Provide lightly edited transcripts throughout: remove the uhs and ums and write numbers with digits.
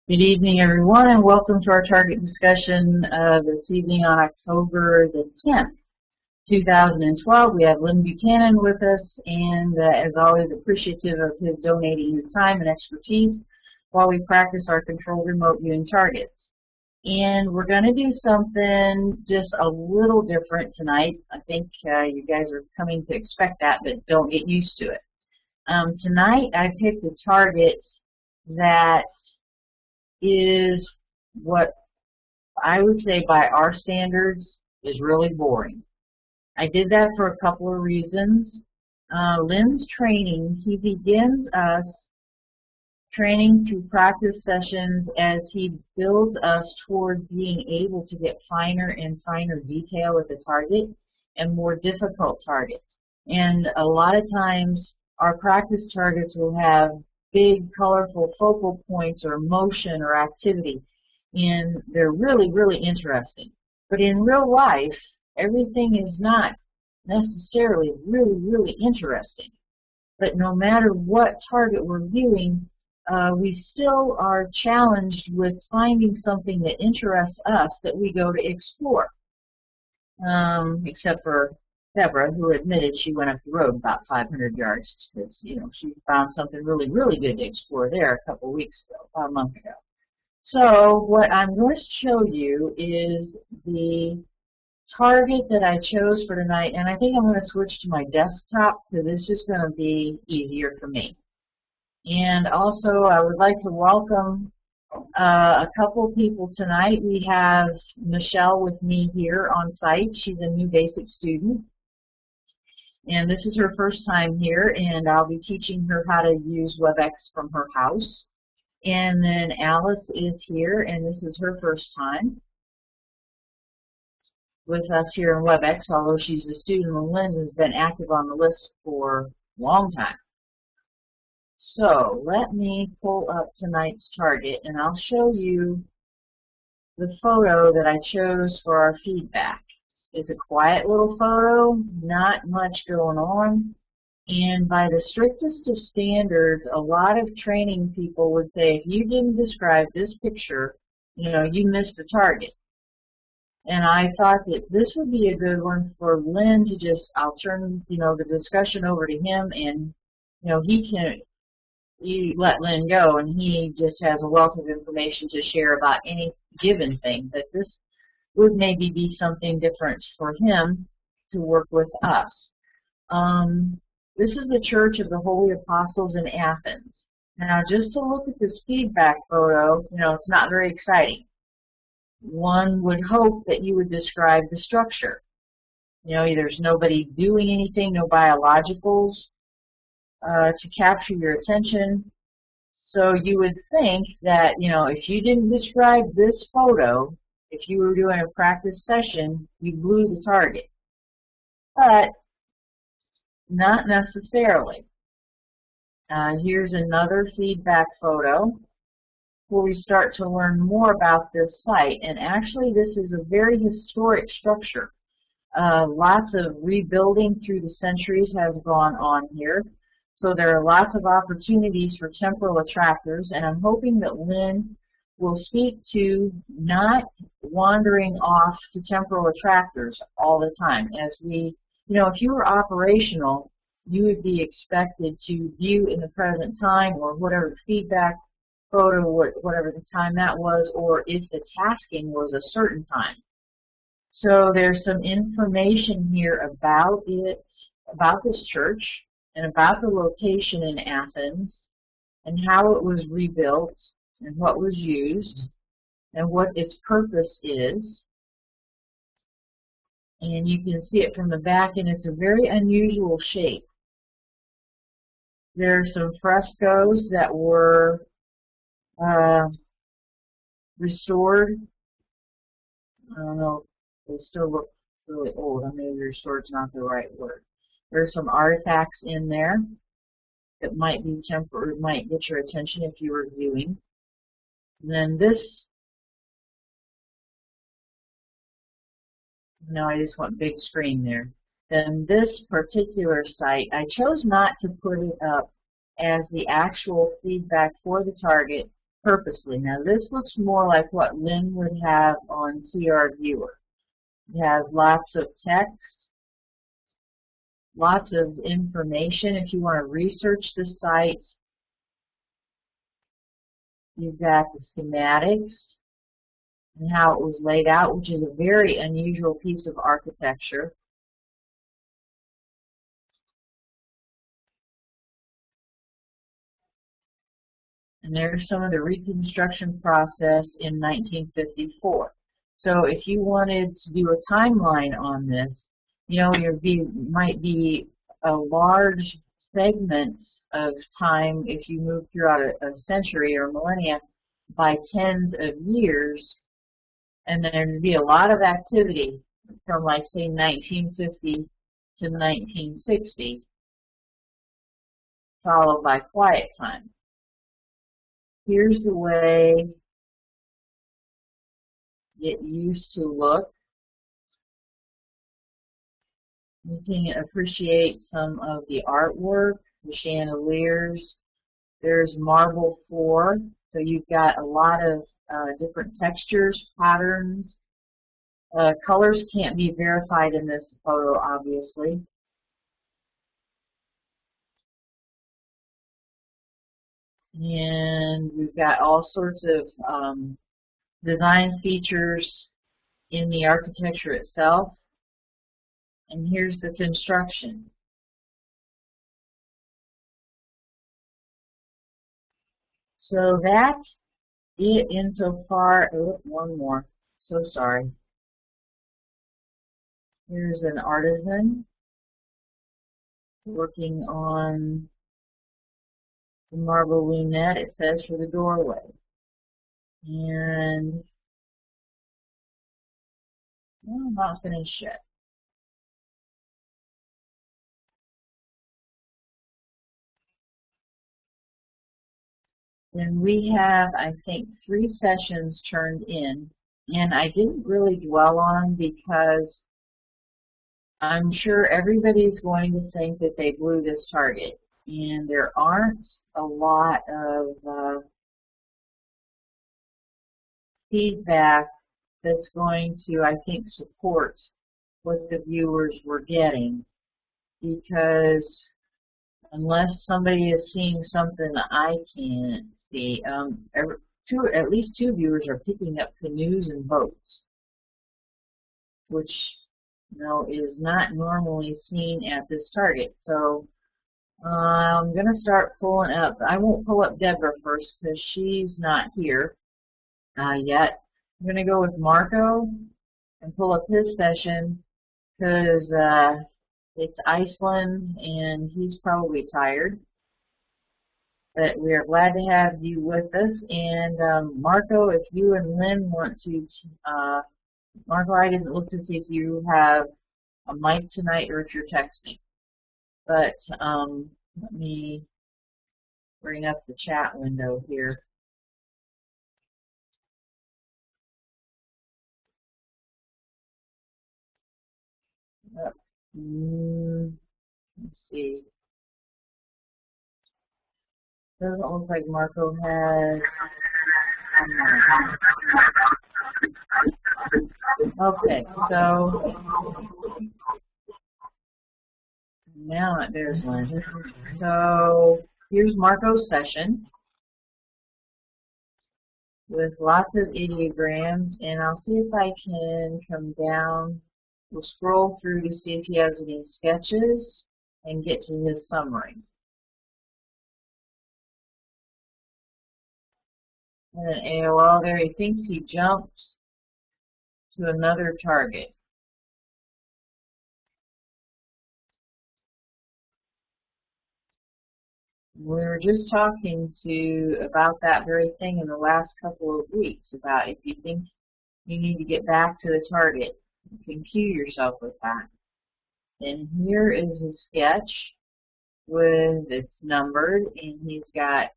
Good evening, everyone, and welcome to our target discussion this evening on October the 10th, 2012. We have Lynn Buchanan with us, and as always, appreciative of his donating his time and expertise while we practice our controlled remote viewing targets. And we're going to do something just a little different tonight. I think you guys are coming to expect that, but don't get used to it. Tonight, I picked a target that is what I would say by our standards is really boring. I did that for a couple of reasons. Lynn's training, he begins us training through practice sessions as he builds us toward being able to get finer and finer detail with the target and more difficult targets. And a lot of times our practice targets will have big, colorful focal points or motion or activity, and they're really, really interesting. But in real life, everything is not necessarily really, really interesting. But no matter what target we're viewing, we still are challenged with finding something that interests us that we go to explore. Except for Deborah, who admitted she went up the road about 500 yards because, she found something really, really good to explore there a couple weeks ago, about a month ago. So what I'm going to show you is the target that I chose for tonight, and I think I'm going to switch to my desktop because it's just going to be easier for me. And also, I would like to welcome a couple people tonight. We have Michelle with me here on site. She's a new basic student. And this is her first time here, and I'll be teaching her how to use WebEx from her house. And then Alice is here, and this is her first time with us here in WebEx, although she's a student, and Lynn has been active on the list for a long time. So let me pull up tonight's target, and I'll show you the photo that I chose for our feedback. It's a quiet little photo, not much going on, and by the strictest of standards, a lot of training people would say if you didn't describe this picture, you missed the target. And I thought that this would be a good one for Lynn to just, I'll turn, the discussion over to him, and, you let Lynn go, and he just has a wealth of information to share about any given thing, but this would maybe be something different for him to work with us. This is the Church of the Holy Apostles in Athens. Now, just to look at this feedback photo, it's not very exciting. One would hope that you would describe the structure. There's nobody doing anything, no biologicals to capture your attention. So you would think that, if you didn't describe this photo, if you were doing a practice session, you blew the target. But not necessarily. Here's another feedback photo where we start to learn more about this site. And actually, this is a very historic structure. Lots of rebuilding through the centuries has gone on here. So there are lots of opportunities for temporal attractors, and I'm hoping that Lynn will speak to not wandering off to temporal attractors all the time. As we, if you were operational, you would be expected to view in the present time or whatever feedback photo, whatever the time that was, or if the tasking was a certain time. So there's some information here about it, about this church, and about the location in Athens, and how it was rebuilt, and what was used, and what its purpose is. And you can see it from the back, and it's a very unusual shape. There are some frescoes that were restored. I don't know, they still look really old. Maybe restored's not the right word. There's some artifacts in there that might be temporary, might get your attention if you were viewing. And then this, I just want big screen there. Then this particular site, I chose not to put it up as the actual feedback for the target purposely. Now this looks more like what Lynn would have on CR Viewer. It has lots of text, lots of information if you want to research the site. You've got the schematics and how it was laid out, which is a very unusual piece of architecture. And there's some of the reconstruction process in 1954. So if you wanted to do a timeline on this, you know, your view might be a large segment of time if you move throughout a century or millennia by tens of years, and there'd be a lot of activity from, like, say, 1950 to 1960, followed by quiet time. Here's the way it used to look. You can appreciate some of the artwork, the chandeliers. There's marble floor, so you've got a lot of different textures, patterns. Colors can't be verified in this photo, obviously. And we've got all sorts of design features in the architecture itself. And here's the construction. So that's it insofar. Oh, one more. So sorry. Here's an artisan working on the marble lunette, it says, for the doorway. And well, I'm not finished yet. Then we have, I think, 3 sessions turned in, and I didn't really dwell on because I'm sure everybody's going to think that they blew this target, and there aren't a lot of feedback that's going to, I think, support what the viewers were getting, because unless somebody is seeing something that I can't see, at least 2 viewers are picking up canoes and boats, which, you know, is not normally seen at this target. So I'm going to start pulling up. I won't pull up Deborah first because she's not here yet. I'm going to go with Marco and pull up his session because it's Iceland and he's probably tired. But we are glad to have you with us. And Marco, if you and Lynn want to, Marco, I didn't look to see if you have a mic tonight or if you're texting. But let me bring up the chat window here. Let's see. Doesn't look like Marco has. Okay, so now there's one. So here's Marco's session with lots of ideograms, and I'll see if I can come down. We'll scroll through to see if he has any sketches and get to his summary. And then AOL there, he thinks he jumped to another target. We were just talking about that very thing in the last couple of weeks, about if you think you need to get back to the target, you can cue yourself with that. And here is his sketch with it's numbered, and he's got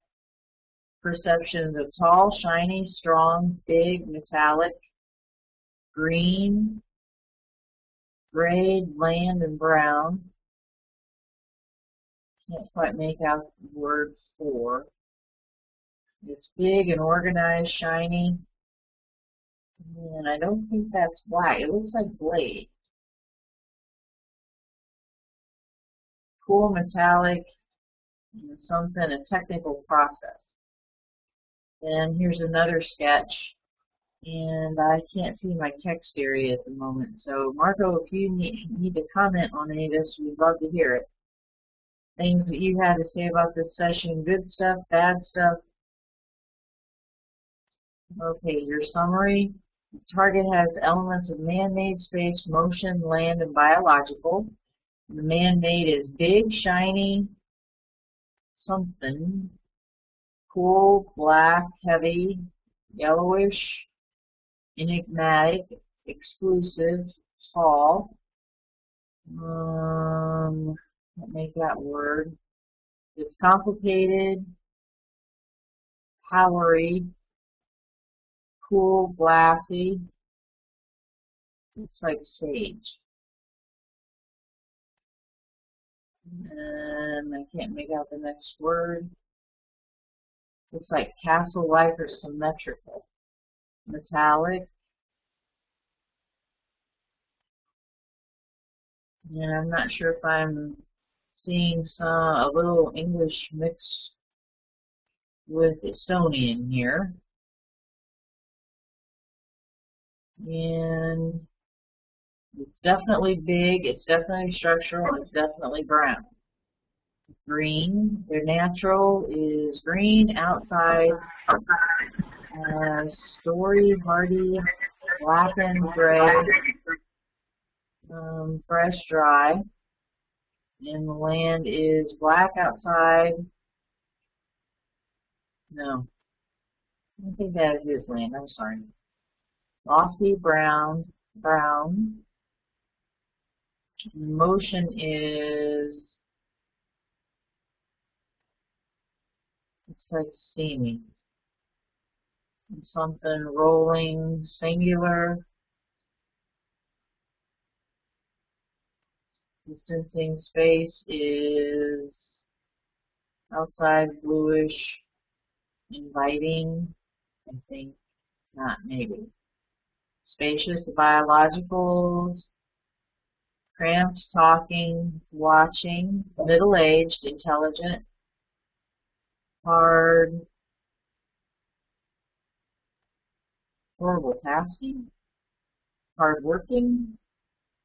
perceptions of tall, shiny, strong, big, metallic, green, gray, bland, and brown. Can't quite make out the word for. It's big and organized, shiny, and I don't think that's black. It looks like blade. Cool metallic, and something, a technical process. And here's another sketch, and I can't see my text area at the moment. So Marco, if you need to comment on any of this, we'd love to hear it. Things that you had to say about this session, good stuff, bad stuff. Okay, your summary. The target has elements of man-made, space, motion, land, and biological. The man-made is big, shiny, something, cool, black, heavy, yellowish, enigmatic, exclusive, tall. Can't make that word. It's complicated, powery, cool, glassy. Looks like sage. And I can't make out the next word. Looks like castle-like or symmetrical. Metallic. And I'm not sure if I'm seeing a little English mixed with Estonian here. And it's definitely big, it's definitely structural, it's definitely brown. Green, their natural is green, outside story, hardy, black and gray, fresh, dry. And the land is black outside. No, I don't think that is his land, I'm sorry. Lofty, brown. Motion is, it's like steaming. Something rolling, singular. Distancing, space is outside, bluish, inviting, I think, not maybe. Spacious, biologicals, cramped, talking, watching, middle-aged, intelligent, hard, horrible tasking, hard-working,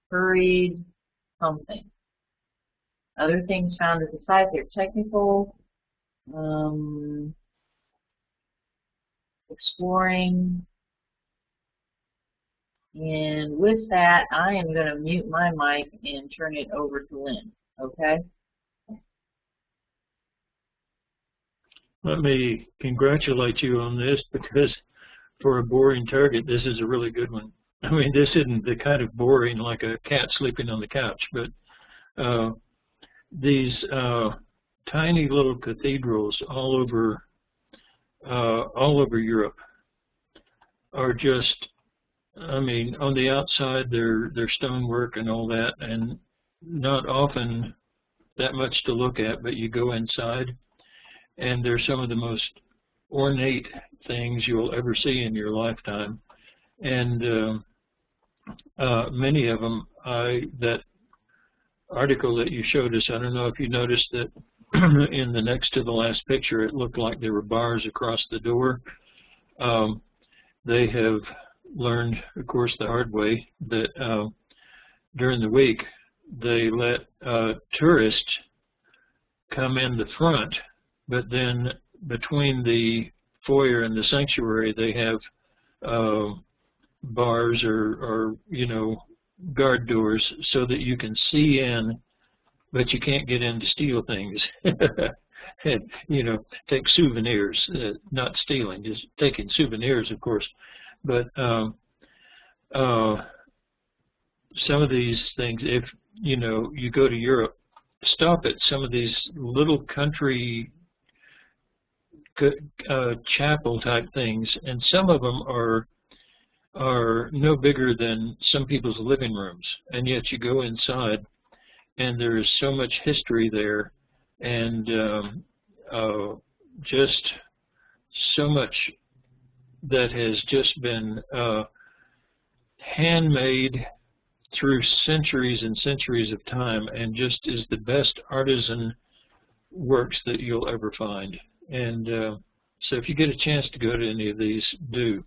hurried, something. Other things found at the site, they're technical, exploring, and with that, I am going to mute my mic and turn it over to Lynn, okay? Let me congratulate you on this, because for a boring target, this is a really good one. I mean, this isn't the kind of boring like a cat sleeping on the couch, but these tiny little cathedrals all over Europe are just, I mean, on the outside they're stonework and all that, and not often that much to look at, but you go inside and they're some of the most ornate things you'll ever see in your lifetime. And many of them, that article that you showed us, I don't know if you noticed that in the next to the last picture, it looked like there were bars across the door. They have learned, of course, the hard way that during the week they let tourists come in the front, but then between the foyer and the sanctuary they have bars or you know, guard doors so that you can see in, but you can't get in to steal things. And, you know, take souvenirs, not stealing, just taking souvenirs, of course. But some of these things, if, you know, you go to Europe, stop at some of these little country chapel type things, and some of them are no bigger than some people's living rooms, and yet you go inside and there's so much history there, and just so much that has just been handmade through centuries and centuries of time, and just is the best artisan works that you'll ever find. And so if you get a chance to go to any of these, do.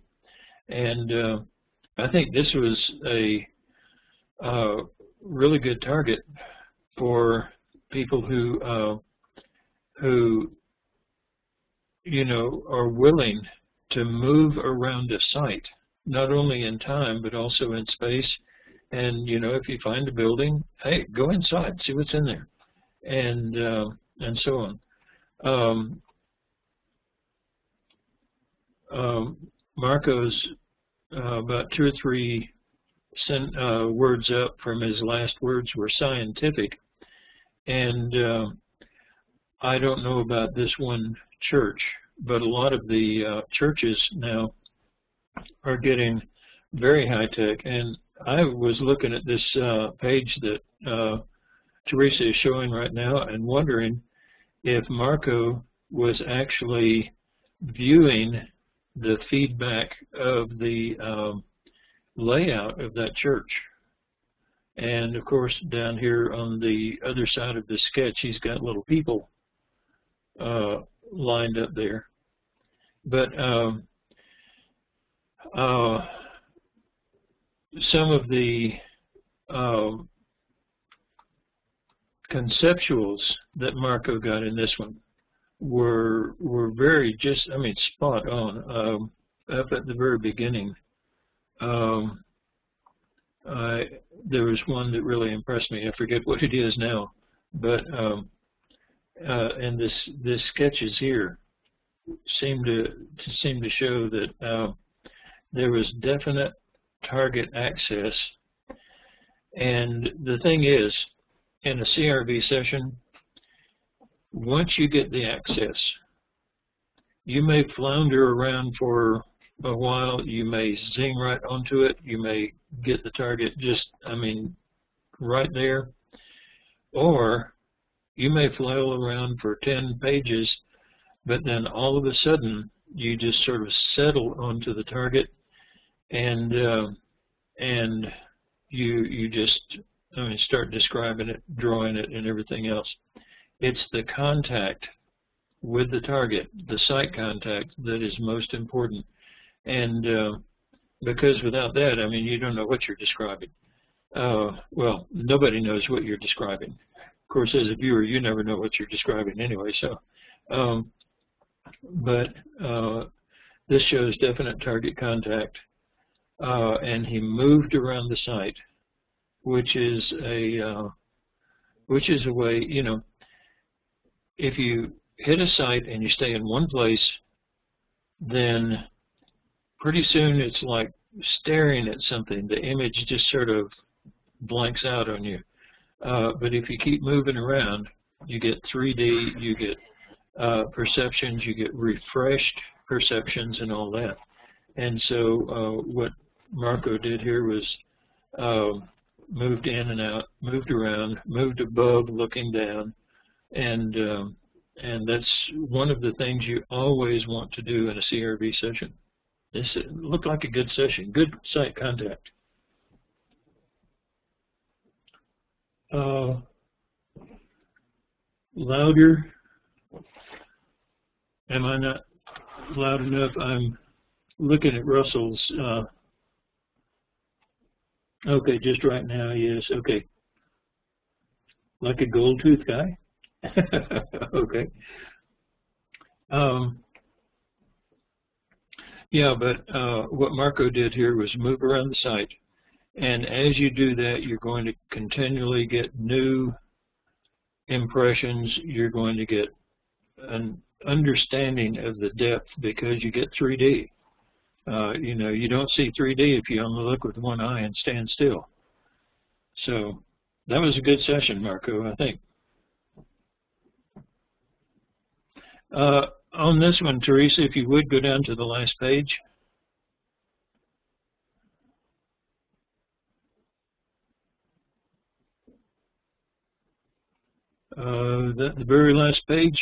And I think this was a really good target for people who you know, are willing to move around a site, not only in time but also in space. And you know, if you find a building, hey, go inside, see what's in there, and so on. Marco's about 2 or 3 words up from his last words were scientific, and I don't know about this one church, but a lot of the churches now are getting very high tech. And I was looking at this page that Teresa is showing right now and wondering if Marco was actually viewing the feedback of the layout of that church. And of course, down here on the other side of the sketch, he's got little people lined up there. But some of the conceptuals that Marco got in this one were very just, I mean, spot on. Up at the very beginning, there was one that really impressed me. I forget what it is now, but and this sketches here seem to show that there was definite target access. And the thing is, in a CRV session, once you get the access, you may flounder around for a while, you may zing right onto it, you may get the target just, I mean, right there, or you may flail around for 10 pages, but then all of a sudden you just sort of settle onto the target, and you just, I mean, start describing it, drawing it, and everything else. It's the contact with the target, the site contact, that is most important. And because without that, I mean, you don't know what you're describing. Well, nobody knows what you're describing. Of course, as a viewer, you never know what you're describing anyway. So, but this shows definite target contact, and he moved around the site, which is a way, you know, if you hit a site and you stay in one place, then pretty soon it's like staring at something. The image just sort of blanks out on you. But if you keep moving around, you get 3D, you get perceptions, you get refreshed perceptions and all that. And so what Marco did here was moved in and out, moved around, moved above, looking down, and that's one of the things you always want to do in a CRV session. This looked like a good session, good site contact. Louder. Am I not loud enough? I'm looking at Russell's. Okay, just right now, yes. Okay. Like a gold tooth guy? Okay. Yeah, but what Marco did here was move around the site. And as you do that, you're going to continually get new impressions. You're going to get an understanding of the depth because you get 3D. You know, you don't see 3D if you only look with one eye and stand still. So that was a good session, Marco, I think. On this one, Teresa, if you would go down to the last page. The very last page.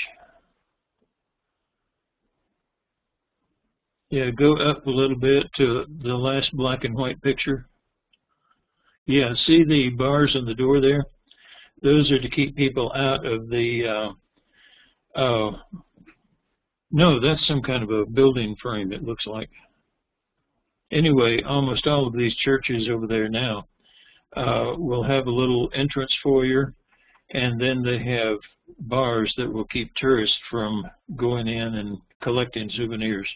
Yeah, go up a little bit to the last black and white picture. Yeah, see the bars on the door there? Those are to keep people out of the, no, that's some kind of a building frame, it looks like. Anyway, almost all of these churches over there now will have a little entrance foyer, and then they have bars that will keep tourists from going in and collecting souvenirs.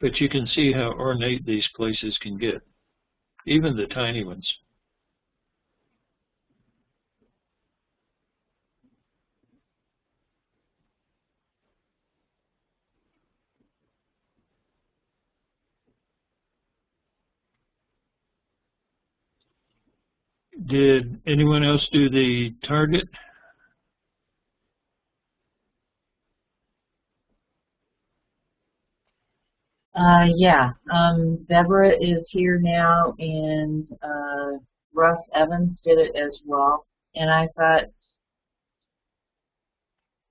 But you can see how ornate these places can get, even the tiny ones. Did anyone else do the target? Yeah, Deborah is here now, and Russ Evans did it as well. And I thought,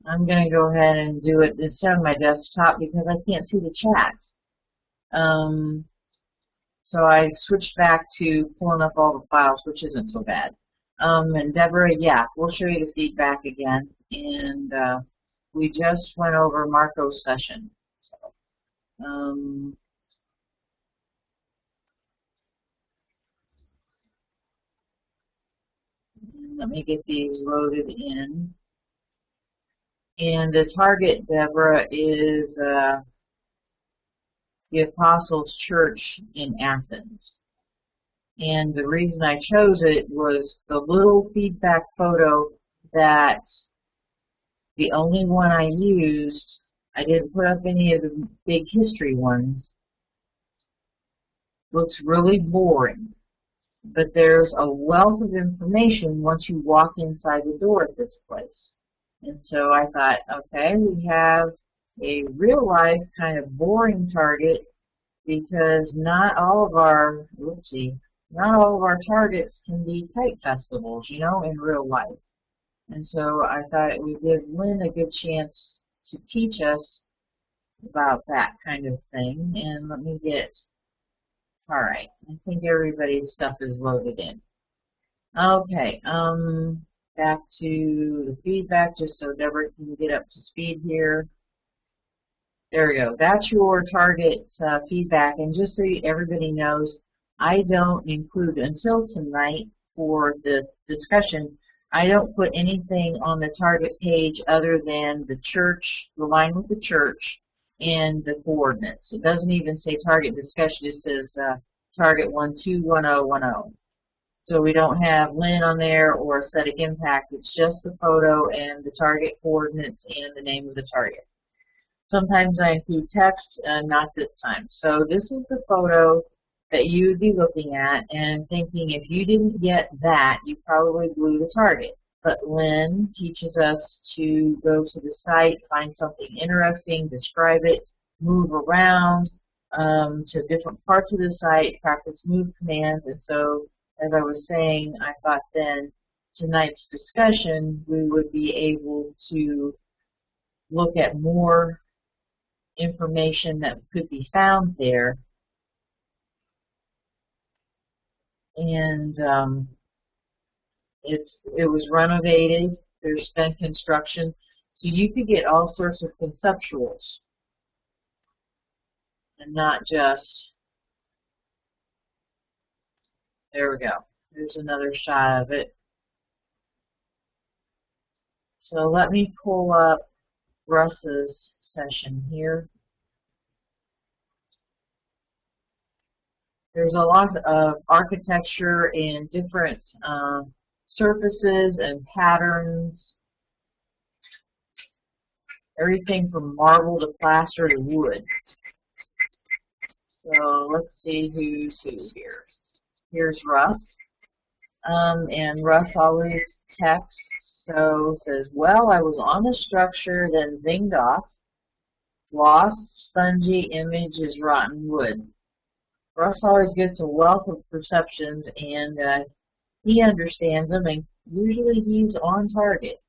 I'm going to go ahead and do it instead of my desktop because I can't see the chat. So I switched back to pulling up all the files, which isn't so bad. And Deborah, yeah, we'll show you the feedback again. And we just went over Marco's session. So, let me get these loaded in. And the target, Deborah, is the Apostles' Church in Athens. And the reason I chose it was the little feedback photo that the only one I used, I didn't put up any of the big history ones, looks really boring. But there's a wealth of information once you walk inside the door at this place. And so I thought, okay, we have a real life kind of boring target because not all of our, not all of our targets can be kite festivals, you know, in real life. And so I thought it would give Lynn a good chance to teach us about that kind of thing. And let me get, all right, I think everybody's stuff is loaded in. Okay, back to the feedback just so Deborah can get up to speed here. There we go. That's your target feedback. And just so everybody knows, I don't include, until tonight for the discussion, I don't put anything on the target page other than the church, the line with the church, and the coordinates. It doesn't even say target discussion. It says target 121010. So we don't have Lynn on there or aesthetic impact. It's just the photo and the target coordinates and the name of the target. Sometimes I include text, not this time. So this is the photo that you would be looking at and thinking if you didn't get that, you probably blew the target. But Lynn teaches us to go to the site, find something interesting, describe it, move around to different parts of the site, practice move commands. And so, as I was saying, I thought then tonight's discussion, we would be able to look at more information that could be found there. And it was renovated. There's been construction. So you could get all sorts of conceptuals and not just, there we go. There's another shot of it. So let me pull up Russ's session here. There's a lot of architecture and different surfaces and patterns. Everything from marble to plaster to wood. So let's see who's who here. Here's Russ. And Russ always texts. So says, well, I was on the structure, then zinged off. Lost, spongy, image is rotten wood. Russ always gets a wealth of perceptions, and he understands them, and usually he's on target.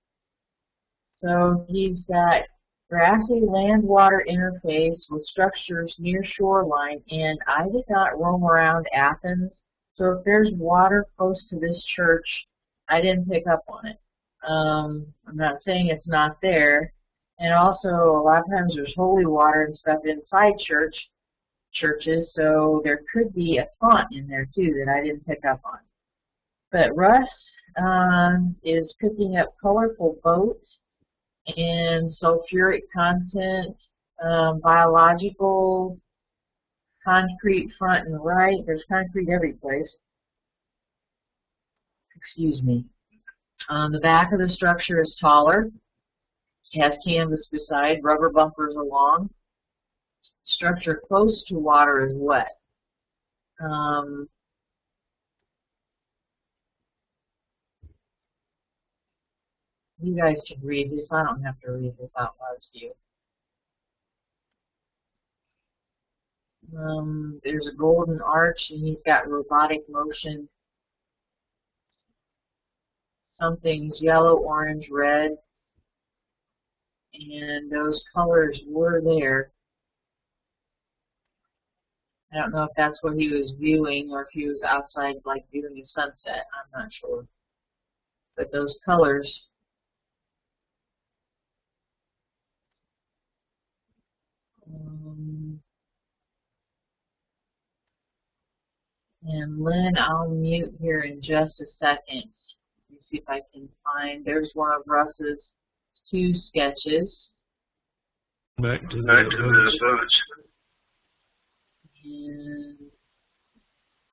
So he's got grassy land-water interface with structures near shoreline, and I did not roam around Athens, so if there's water close to this church, I didn't pick up on it. I'm not saying it's not there, and also a lot of times there's holy water and stuff inside churches, so there could be a font in there too that I didn't pick up on. But Russ is picking up colorful boats and sulfuric content, biological, concrete front and right. There's concrete every place. Excuse me. The back of the structure is taller. It has canvas beside, rubber bumpers along. Structure close to water is wet. You guys should read this. I don't have to read this out loud to you. There's a golden arch, and he's got robotic motion. Something's yellow, orange, red, and those colors were there. I don't know if that's what he was viewing or if he was outside like viewing a sunset. I'm not sure. But those colors. And Lynn, I'll mute here in just a second. Let me see if I can find. There's one of Russ's 2 sketches. Back to the boats. And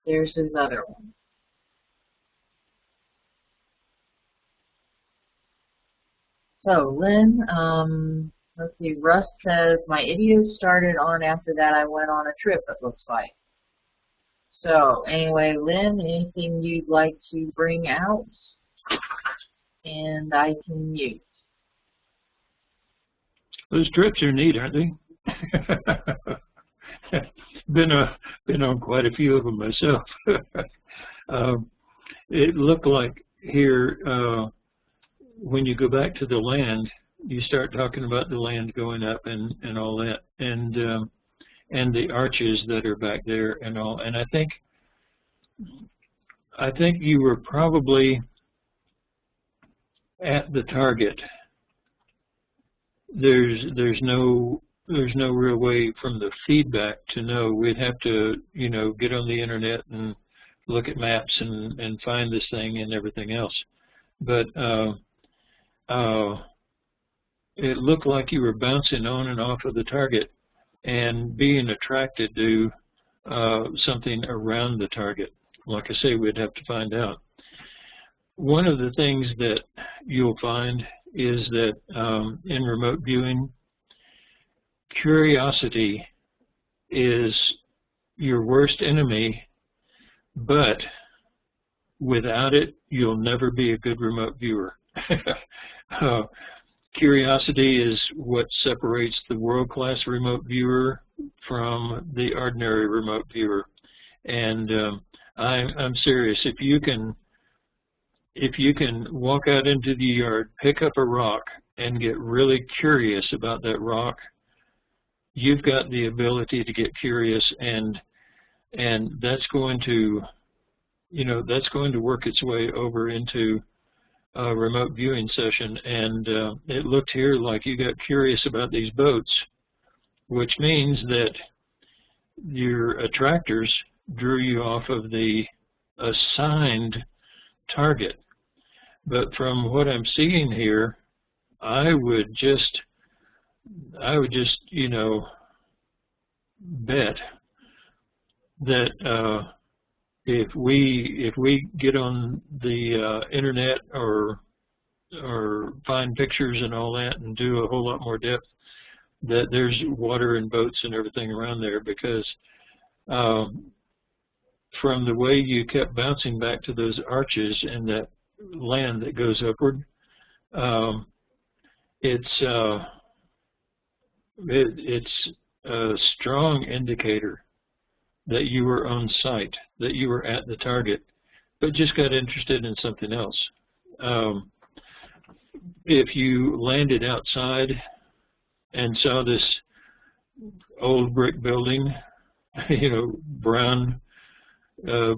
there's his other one. So Lynn, let's see, Russ says, my idios started on after that I went on a trip, it looks like. So anyway, Lynn, anything you'd like to bring out? And I can mute. Those trips are neat, aren't they? Been on quite a few of them myself. It looked like here, when you go back to the land, you start talking about the land going up and all that, and the arches that are back there and all. And I think you were probably at the target. There's no real way from the feedback to know. We'd have to, you know, get on the internet and look at maps and find this thing and everything else. But it looked like you were bouncing on and off of the target and being attracted to something around the target. Like I say, we'd have to find out. One of the things that you'll find is that in remote viewing, curiosity is your worst enemy, but without it, you'll never be a good remote viewer. Curiosity is what separates the world-class remote viewer from the ordinary remote viewer. And I'm serious. If you can walk out into the yard, pick up a rock, and get really curious about that rock, you've got the ability to get curious, and that's going to, you know, that's going to work its way over into a remote viewing session. And it looked here like you got curious about these boats, which means that your attractors drew you off of the assigned target. But from what I'm seeing here, I would just, you know, bet that if we get on the internet or find pictures and all that and do a whole lot more depth, that there's water and boats and everything around there, because from the way you kept bouncing back to those arches and that land that goes upward, it's a strong indicator that you were on site, that you were at the target, but just got interested in something else. If you landed outside and saw this old brick building, you know, brown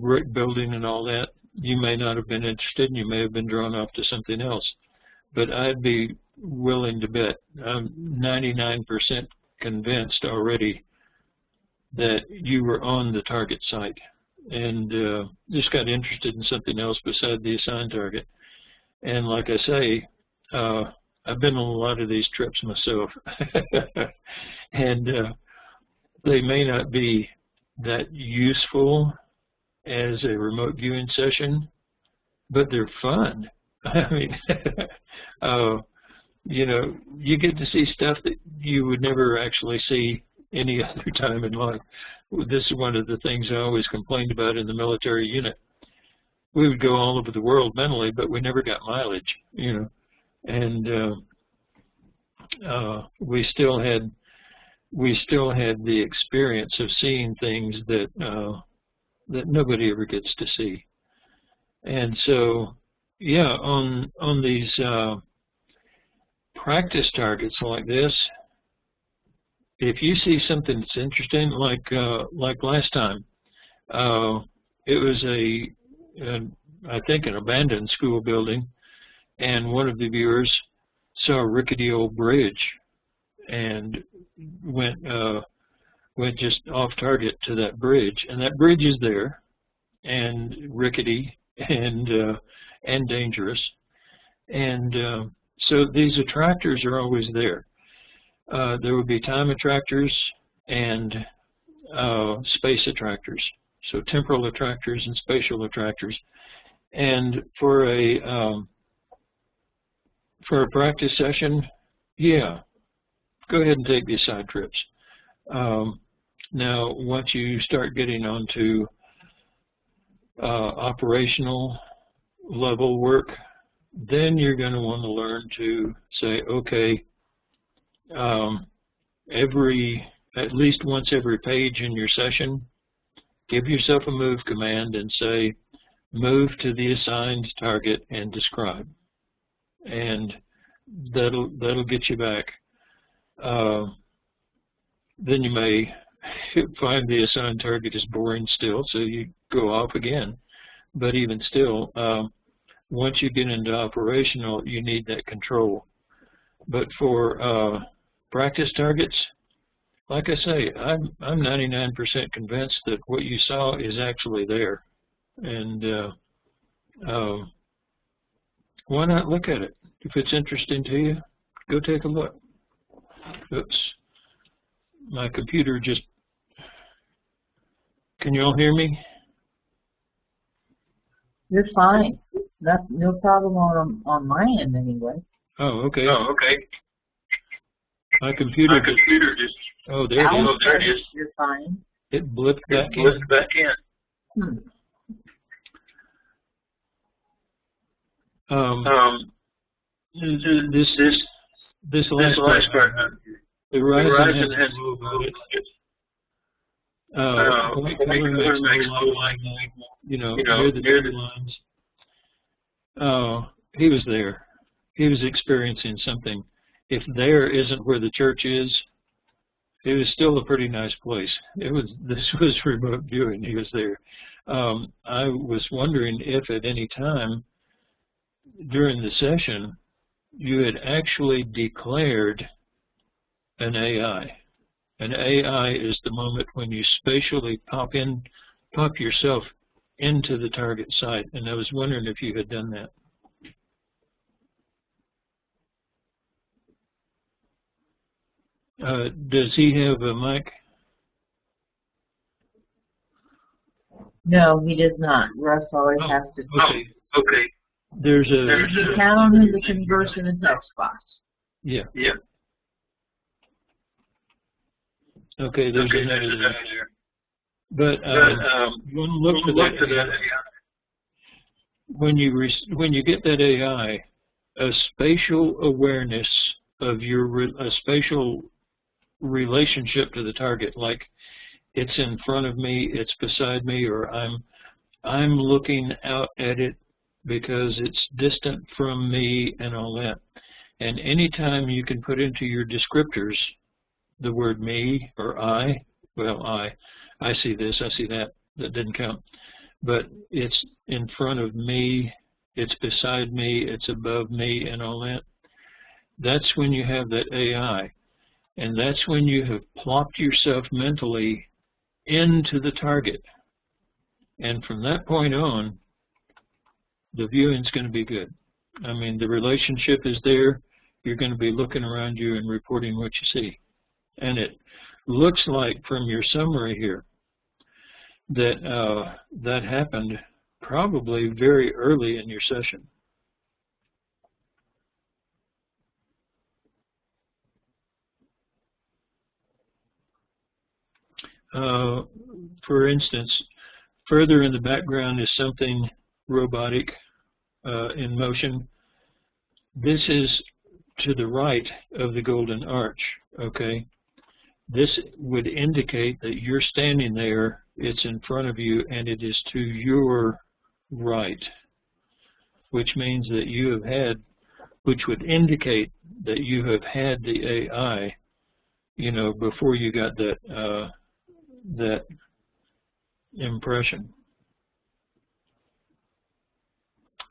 brick building and all that, you may not have been interested and you may have been drawn off to something else. But I'd be willing to bet, I'm 99% convinced already that you were on the target site and just got interested in something else beside the assigned target. And like I say, I've been on a lot of these trips myself, and they may not be that useful as a remote viewing session, but they're fun. I mean, you know, you get to see stuff that you would never actually see any other time in life. This is one of the things I always complained about in the military unit. We would go all over the world mentally, but we never got mileage, you know, and we still had the experience of seeing things that that nobody ever gets to see. And so, yeah, on these practice targets like this, if you see something that's interesting, like last time, it was I think an abandoned school building, and one of the viewers saw a rickety old bridge and went just off target to that bridge, and that bridge is there and rickety and dangerous, and so these attractors are always there. There would be time attractors and space attractors, so temporal attractors and spatial attractors. And for a practice session, yeah, go ahead and take these side trips. Now, once you start getting onto operational level work, then you're going to want to learn to say, okay, at least once every page in your session, give yourself a move command and say, move to the assigned target and describe. And that'll get you back. Then you may find the assigned target is boring still, so you go off again. But even still, once you get into operational, you need that control. But for practice targets, like I say, I'm 99% convinced that what you saw is actually there. And why not look at it? If it's interesting to you, go take a look. Oops. My computer just... Can you all hear me? You're fine. That's no problem on my end anyway. Oh, okay. Oh, okay. My computer just... Oh, there it is. Oh, there it is. You're fine. It blipped back in. Blipped back in. This last part, the horizon has to move about it. You know, near the tree lines. He was there. He was experiencing something. If there isn't where the church is, it was still a pretty nice place. This was remote viewing. He was there. I was wondering if at any time during the session you had actually declared an AI. An AI is the moment when you spatially pop yourself into the target site, and I was wondering if you had done that. Does he have a mic? No, he does not. Russ always has to. Okay. Okay. There's a. You count on him to converse in the text box. Yeah. Yeah. Okay. There's another there. But you want to look for that. When you get that AI, a spatial awareness of a spatial relationship to the target, like it's in front of me, it's beside me, or I'm looking out at it because it's distant from me and all that. And anytime you can put into your descriptors the word me or I, well, I see this, I see that, that didn't count. But it's in front of me, it's beside me, it's above me, and all that. That's when you have that AI. And that's when you have plopped yourself mentally into the target. And from that point on, the viewing's going to be good. I mean, the relationship is there. You're going to be looking around you and reporting what you see. And it looks like from your summary here that that happened probably very early in your session. For instance, further in the background is something robotic in motion. This is to the right of the golden arch, okay? This would indicate that you're standing there, it's in front of you, and it is to your right, which means that you have had, which would indicate that you have had the AI, you know, before you got that that impression.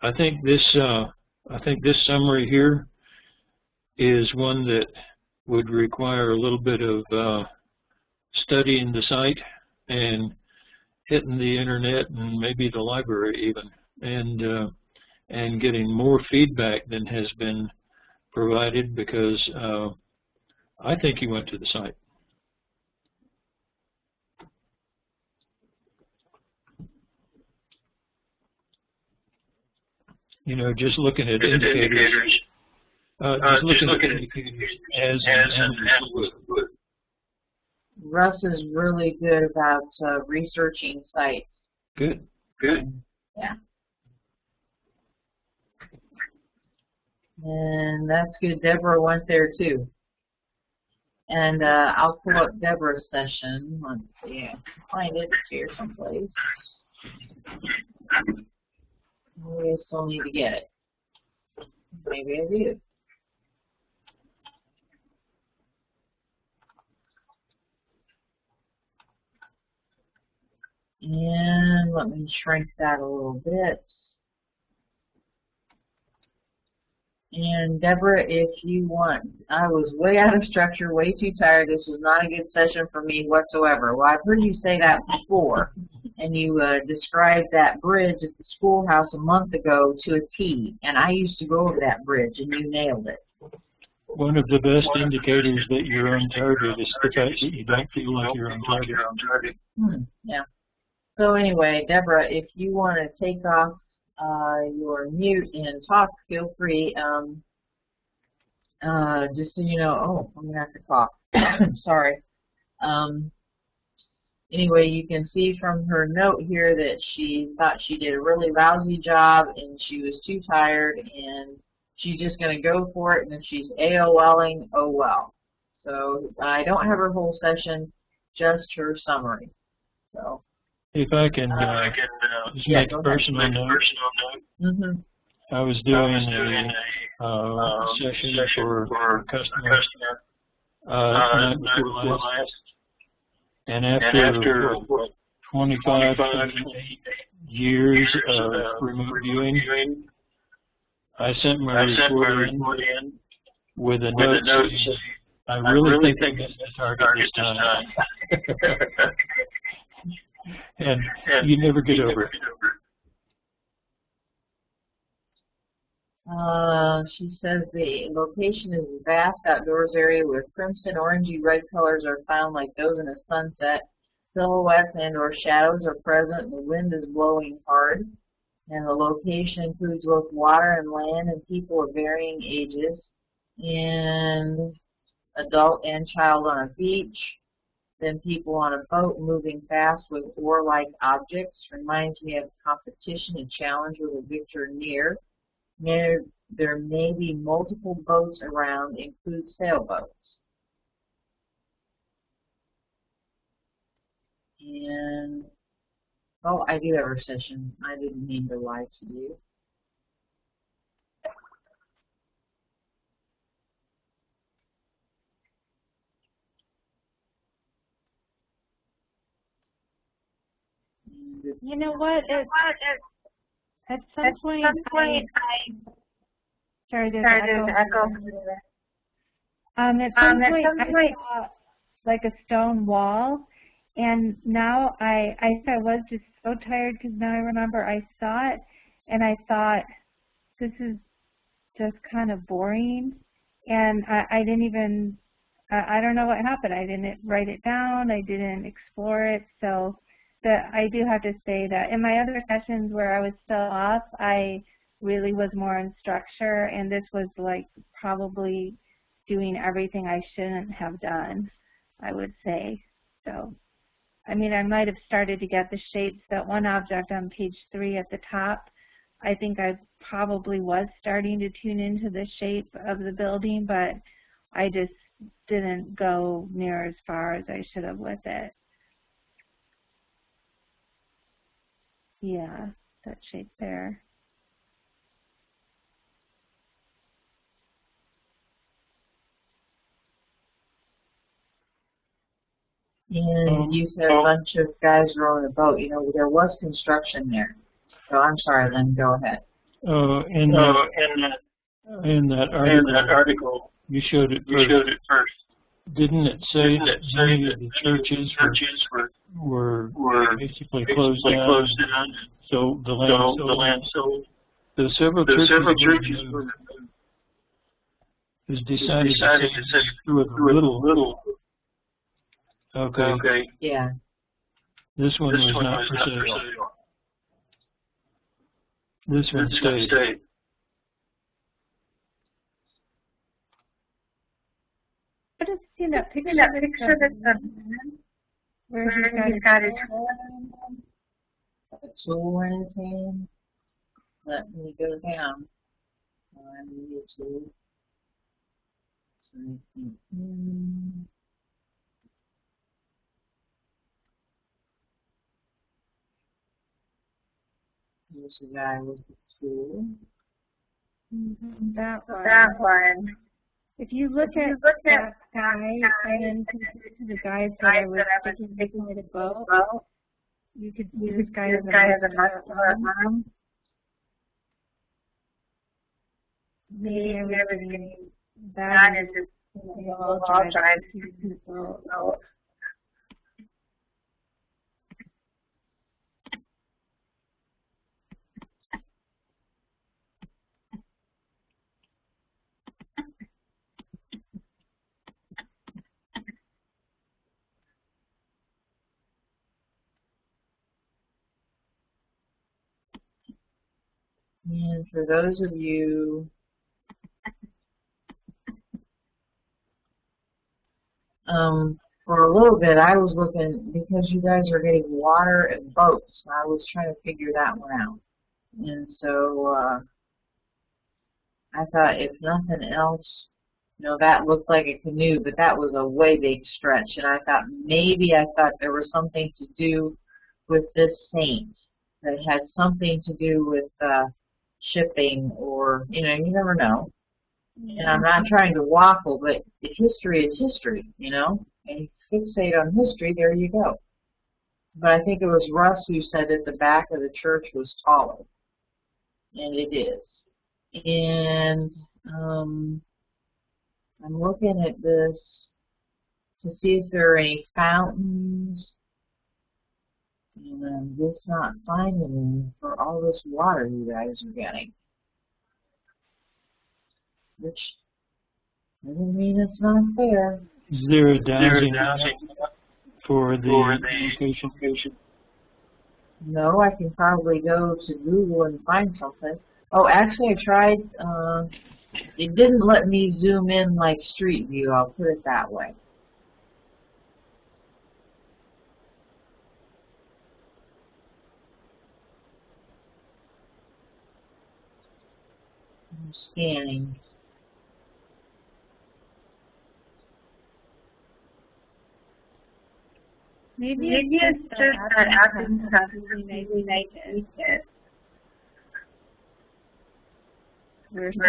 I think this summary here is one that would require a little bit of studying the site and hitting the internet and maybe the library even, and getting more feedback than has been provided, because I think he went to the site. You know, just looking at indicators. Just looking at indicators as would. Russ is really good about researching sites. Good. Yeah. And that's good. Deborah went there too. And I'll pull up Deborah's session. Let's see. I can find it here someplace. Maybe I still need to get it. Maybe I do. And let me shrink that a little bit. And Deborah, if you want, I was way out of structure, way too tired. This was not a good session for me whatsoever. Well, I've heard you say that before, and you described that bridge at the schoolhouse a month ago to a T, and I used to go over that bridge, and you nailed it. One of the best indicators that you're on target is the fact that you don't feel like you're on target. Yeah. So anyway, Deborah, if you want to take off your mute and talk, feel free. Just so you know, oh, I'm going to have to cough. Sorry. Anyway, you can see from her note here that she thought she did a really lousy job and she was too tired, and she's just going to go for it, and if she's AOLing, oh well. So I don't have her whole session, just her summary. So. If I can just make a personal note. I was doing a session for a customer night before last, and after 25, 28 years of remote viewing, I sent my report in with a note saying, I really think I missed the target this time. And you never get over it. She says the location is a vast outdoors area with crimson, orangey, red colors are found like those in a sunset. Silhouettes and or shadows are present. The wind is blowing hard. And the location includes both water and land and people of varying ages. And adult and child on a beach. Then people on a boat moving fast with oar-like objects. Reminds me of competition and challenge with a victor near. There may be multiple boats around, include sailboats. And, oh, I do have her session. I didn't mean to lie to you. You know what? At some point, sorry, there's an echo. At some point, I saw like a stone wall, and now I was just so tired because now I remember I saw it, and I thought, this is just kind of boring, and I didn't even, I don't know what happened. I didn't write it down. I didn't explore it. So I do have to say that in my other sessions where I was still off, I really was more on structure, and this was like probably doing everything I shouldn't have done, I would say. So, I mean, I might have started to get the shapes. That one object on page 3 at the top, I think I probably was starting to tune into the shape of the building, but I just didn't go near as far as I should have with it. Yeah, that shape there. And you said a bunch of guys rowing a boat. You know, there was construction there. So I'm sorry, Lynn, go ahead. In that article, you showed it first. Didn't it say that many of the churches were basically closed down? So the land sold. So several churches were decided to say through a little. Okay. Yeah. This one was not for sale. This one stayed. I just seen that picture that's where he's got his a tool in his hand. Let me go down on YouTube. Here's the guy with the tool. That one. If you look at that guy and then compare it to the guys that I was sticking beside a boat, you could see this guy has a muscular arm. Maybe I was getting that is just all drive to the boat. And for those of you for a little bit I was looking, because you guys are getting water and boats, I was trying to figure that one out. And so I thought, if nothing else, you know, that looked like a canoe, but that was a way big stretch. And I thought there was something to do with this saint, that it had something to do with shipping, or, you know, you never know. And I'm not trying to waffle, but history is history, you know, and you fixate on history, there you go. But I think it was Russ who said that the back of the church was taller, and it is. And I'm looking at this to see if there are any fountains, and I'm just not finding them for all this water you guys are getting. Which doesn't mean it's not there. Is there a dowsing for the location? No, I can probably go to Google and find something. Oh, actually I tried, it didn't let me zoom in like Street View, I'll put it that way. I'm scanning. Maybe it's just that acting stuff really nice to eat it. Where's the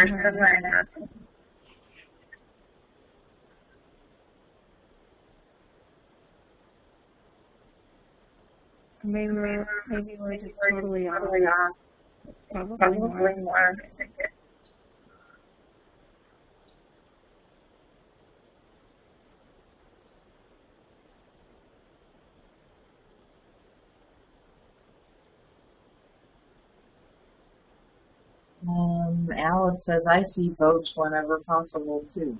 line? maybe we're just totally off. Probably more. Alice says, I see boats whenever possible, too.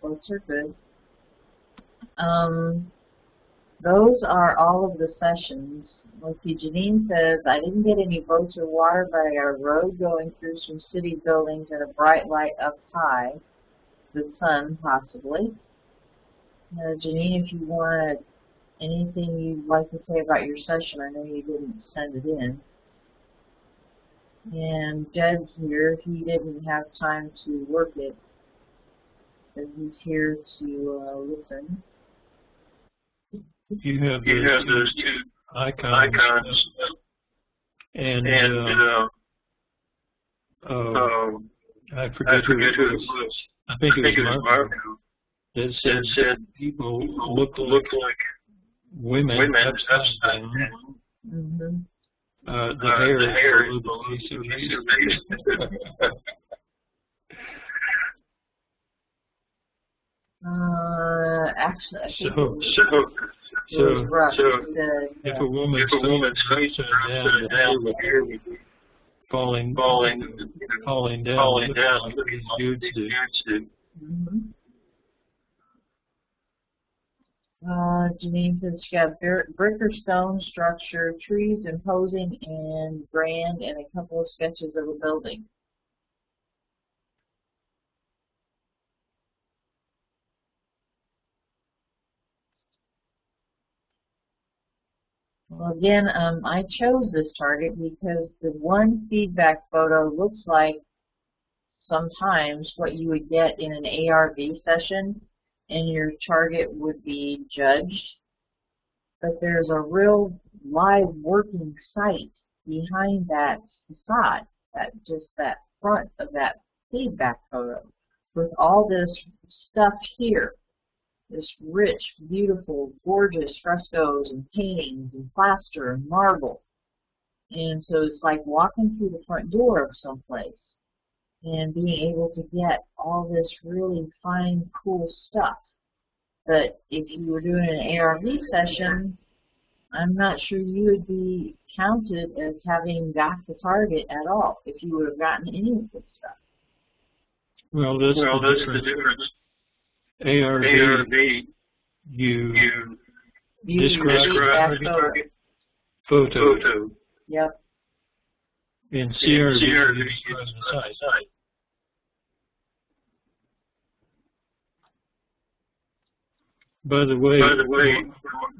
Boats are good. Those are all of the sessions. Let's see, Janine says, I didn't get any boats or water, but I got a road going through some city buildings and a bright light up high. The sun, possibly. Janine, if you want anything you'd like to say about your session, I know you didn't send it in. And Jed's here. He didn't have time to work it, but he's here to listen. You have those two icons. And I forget who it was. I think it was Marco that said people look like women upside down. Mm-hmm. The hair is below the base of the Actually, I think so rough. if a woman's face is down, the hair would be falling down. Like these dudes do. Mm-hmm. Janine says she got brick or stone structure, trees imposing and grand, and a couple of sketches of a building. Well, again, I chose this target because the one feedback photo looks like sometimes what you would get in an ARV session, and your target would be judged. But there's a real live working site behind that facade, that front of that feedback photo, with all this stuff here. This rich, beautiful, gorgeous frescoes and paintings and plaster and marble. And so it's like walking through the front door of someplace and being able to get all this really fine, cool stuff. But if you were doing an ARV session, I'm not sure you would be counted as having got the target at all if you would have gotten any of this stuff. Well, that's the difference. ARV, you describe the target photo. Yep. In CRV, you describe the site. By the way,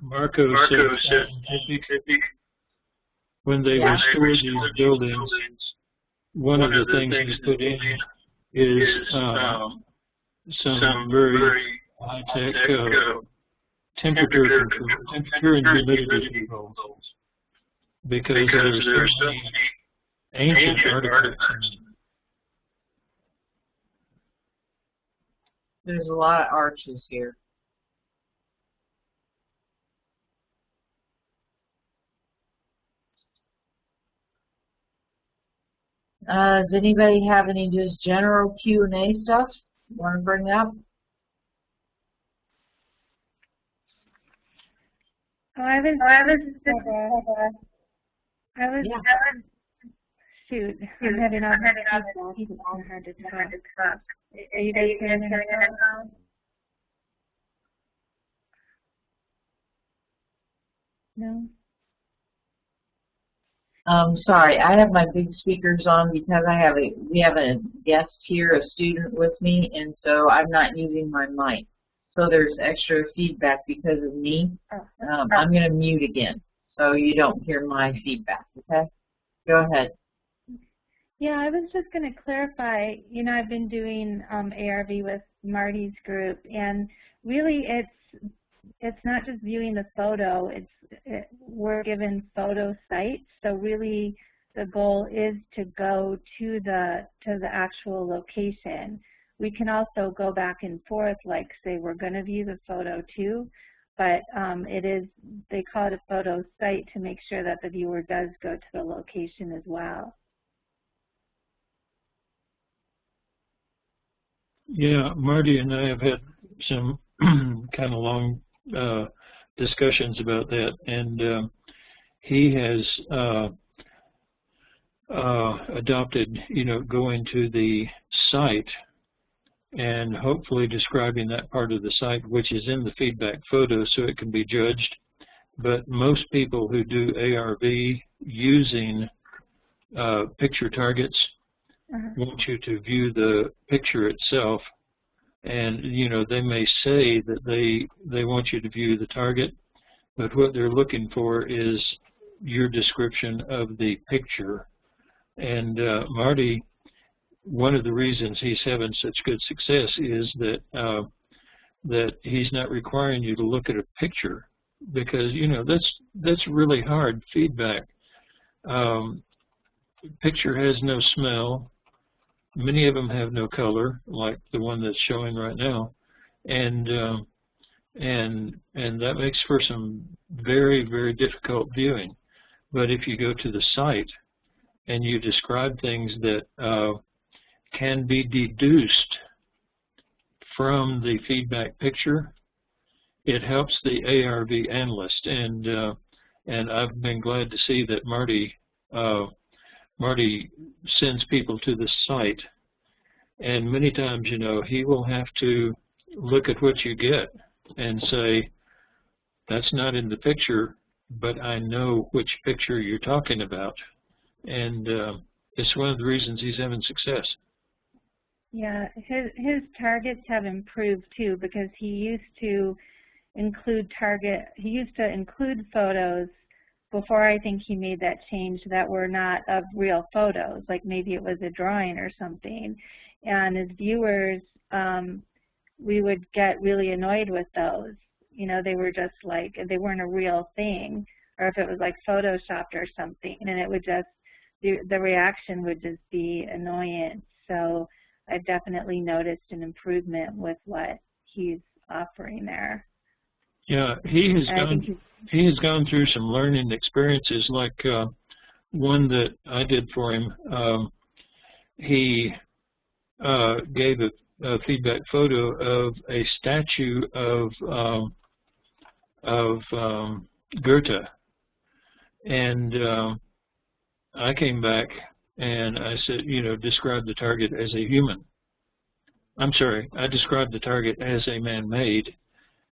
Marco said when they restored these buildings, one of the things they put in is some very high-tech temperature and humidity controls, because there's so many ancient artifacts. There's a lot of arches here. Does anybody have any just general Q&A stuff you want to bring up? Shoot, I'm having all the people hard to talk. Are you guys hearing me now? No? Sorry, I have my big speakers on because we have a guest here, a student with me, and so I'm not using my mic. So there's extra feedback because of me. I'm going to mute again so you don't hear my feedback, okay? Go ahead. Yeah, I was just going to clarify, you know, I've been doing ARV with Marty's group, and really it's not just viewing the photo, we're given photo sites, so really the goal is to go to the actual location, we can also go back and forth, like say we're going to view the photo too, but they call it a photo site to make sure that the viewer does go to the location as well. Yeah, Marty and I have had some kind of long discussions about that, and he has adopted, going to the site and hopefully describing that part of the site which is in the feedback photo so it can be judged. But most people who do ARV using picture targets want you to view the picture itself, and they may say that they want you to view the target, but what they're looking for is your description of the picture. And Marty, one of the reasons he's having such good success is that that he's not requiring you to look at a picture, because that's really hard feedback. Picture has no smell. Many of them have no color, like the one that's showing right now, and that makes for some very, very difficult viewing. But if you go to the site and you describe things that can be deduced from the feedback picture, it helps the ARV analyst. And I've been glad to see that Marty sends people to the site, and many times, he will have to look at what you get and say, that's not in the picture, but I know which picture you're talking about. And it's one of the reasons he's having success. Yeah, his targets have improved too, because he used to include photos before I think he made that change that were not of real photos, like maybe it was a drawing or something. And as viewers, we would get really annoyed with those. They were just like, they weren't a real thing, or if it was like photoshopped or something, and it would just, the reaction would just be annoyance. So I've definitely noticed an improvement with what he's offering there. Yeah, he has gone through some learning experiences, like one that I did for him. He gave a feedback photo of a statue of Goethe, and I came back and I said, describe the target as a human. I'm sorry, I described the target as a man-made.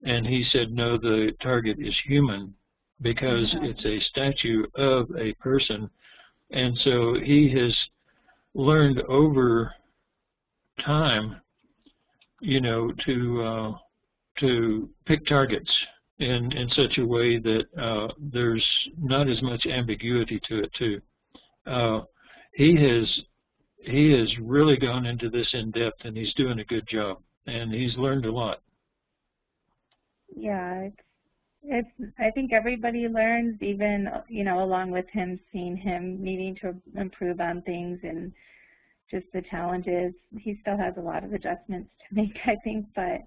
And he said, no, the target is human, because it's a statue of a person. And so he has learned over time, to pick targets in such a way that there's not as much ambiguity to it too. He has really gone into this in depth, and he's doing a good job, and he's learned a lot. Yeah, I think everybody learns, even, along with him, seeing him needing to improve on things and just the challenges. He still has a lot of adjustments to make, I think, but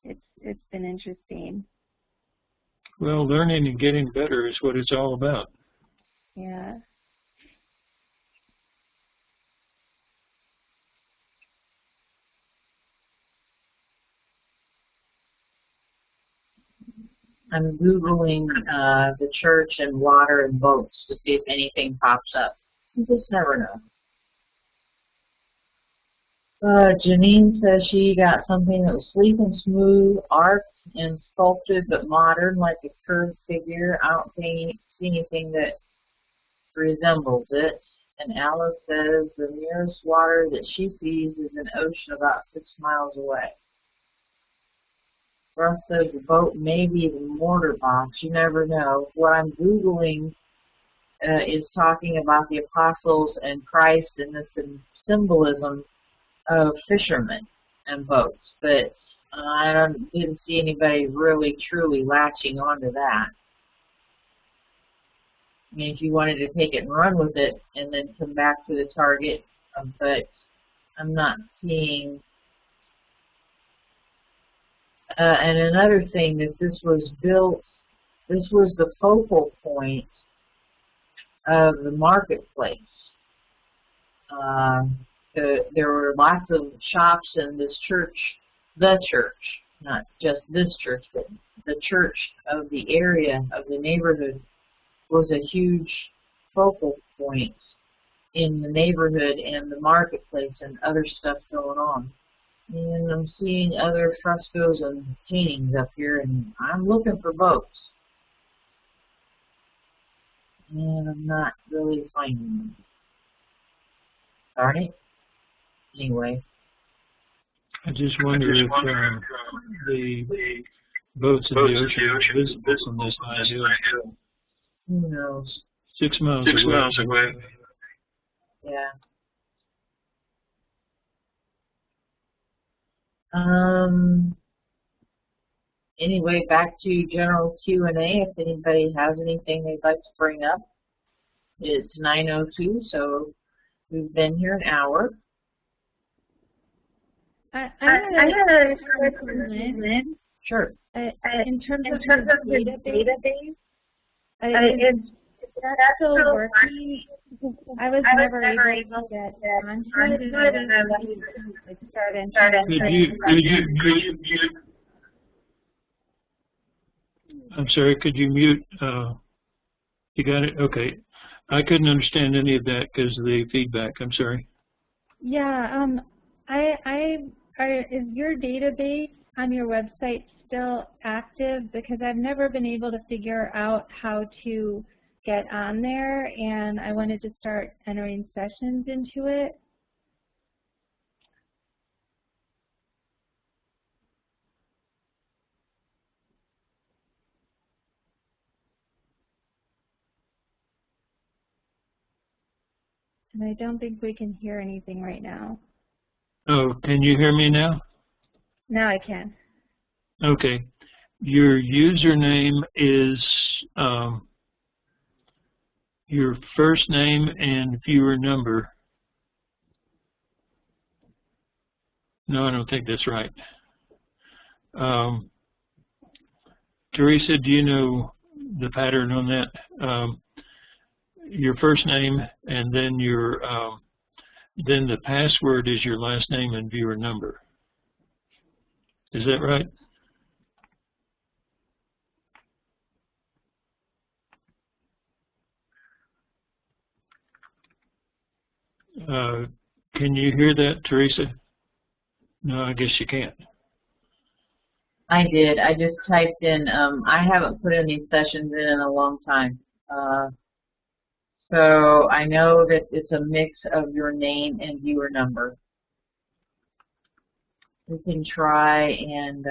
it's been interesting. Well, learning and getting better is what it's all about. Yeah. I'm Googling the church and water and boats to see if anything pops up. You just never know. Janine says she got something that was sleek and smooth, arched and sculpted but modern, like a curved figure. I don't see anything that resembles it. And Alice says the nearest water that she sees is an ocean about 6 miles away. Russ says the boat may be the mortar box. You never know. What I'm Googling is talking about the apostles and Christ and the symbolism of fishermen and boats. But I didn't see anybody really truly latching onto that. I mean, if you wanted to take it and run with it and then come back to the target, but I'm not seeing And another thing that this was built, this was the focal point of the marketplace. There were lots of shops in this church, the church, not just this church, but the church of the area, of the neighborhood, was a huge focal point in the neighborhood and the marketplace and other stuff going on. And I'm seeing other frescoes and paintings up here, and I'm looking for boats. And I'm not really finding them. Darn it. Anyway. I just wonder if the boats in the ocean are visible from this high hill. Who knows? 6 miles away. Yeah. Anyway, back to general Q&A. If anybody has anything they'd like to bring up. It's 9:02, so we've been here an hour. I had a question. Sure. In terms of the database, is that still working? I was never able to get onto it, and I wanted to start entering. I'm sorry, could you mute? You got it? Okay. I couldn't understand any of that because of the feedback. I'm sorry. Yeah, is your database on your website still active? Because I've never been able to figure out how to get on there, and I wanted to start entering sessions into it. And I don't think we can hear anything right now. Oh, can you hear me now? Now I can. Okay. Your username is your first name and viewer number. No, I don't think that's right. Teresa, do you know the pattern on that? Your first name and then then the password is your last name and viewer number. Is that right? Can you hear that, Teresa? No, I guess you can't. I did. I just typed in, I haven't put any sessions in a long time. So I know that it's a mix of your name and viewer number. We can try and,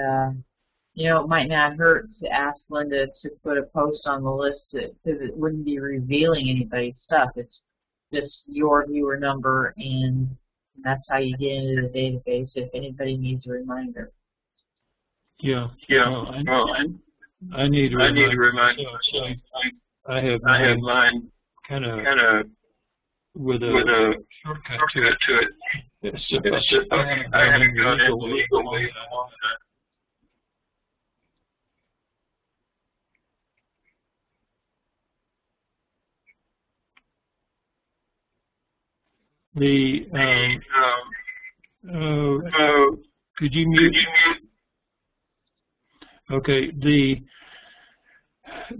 you know, it might not hurt to ask Linda to put a post on the list because it wouldn't be revealing anybody's stuff. It's just your viewer number, and that's how you get into the database if anybody needs a reminder. Yeah. Well, I need a reminder. So I have mine kind of with a shortcut to it. So I haven't gone into the legal way. Could you mute? Okay, the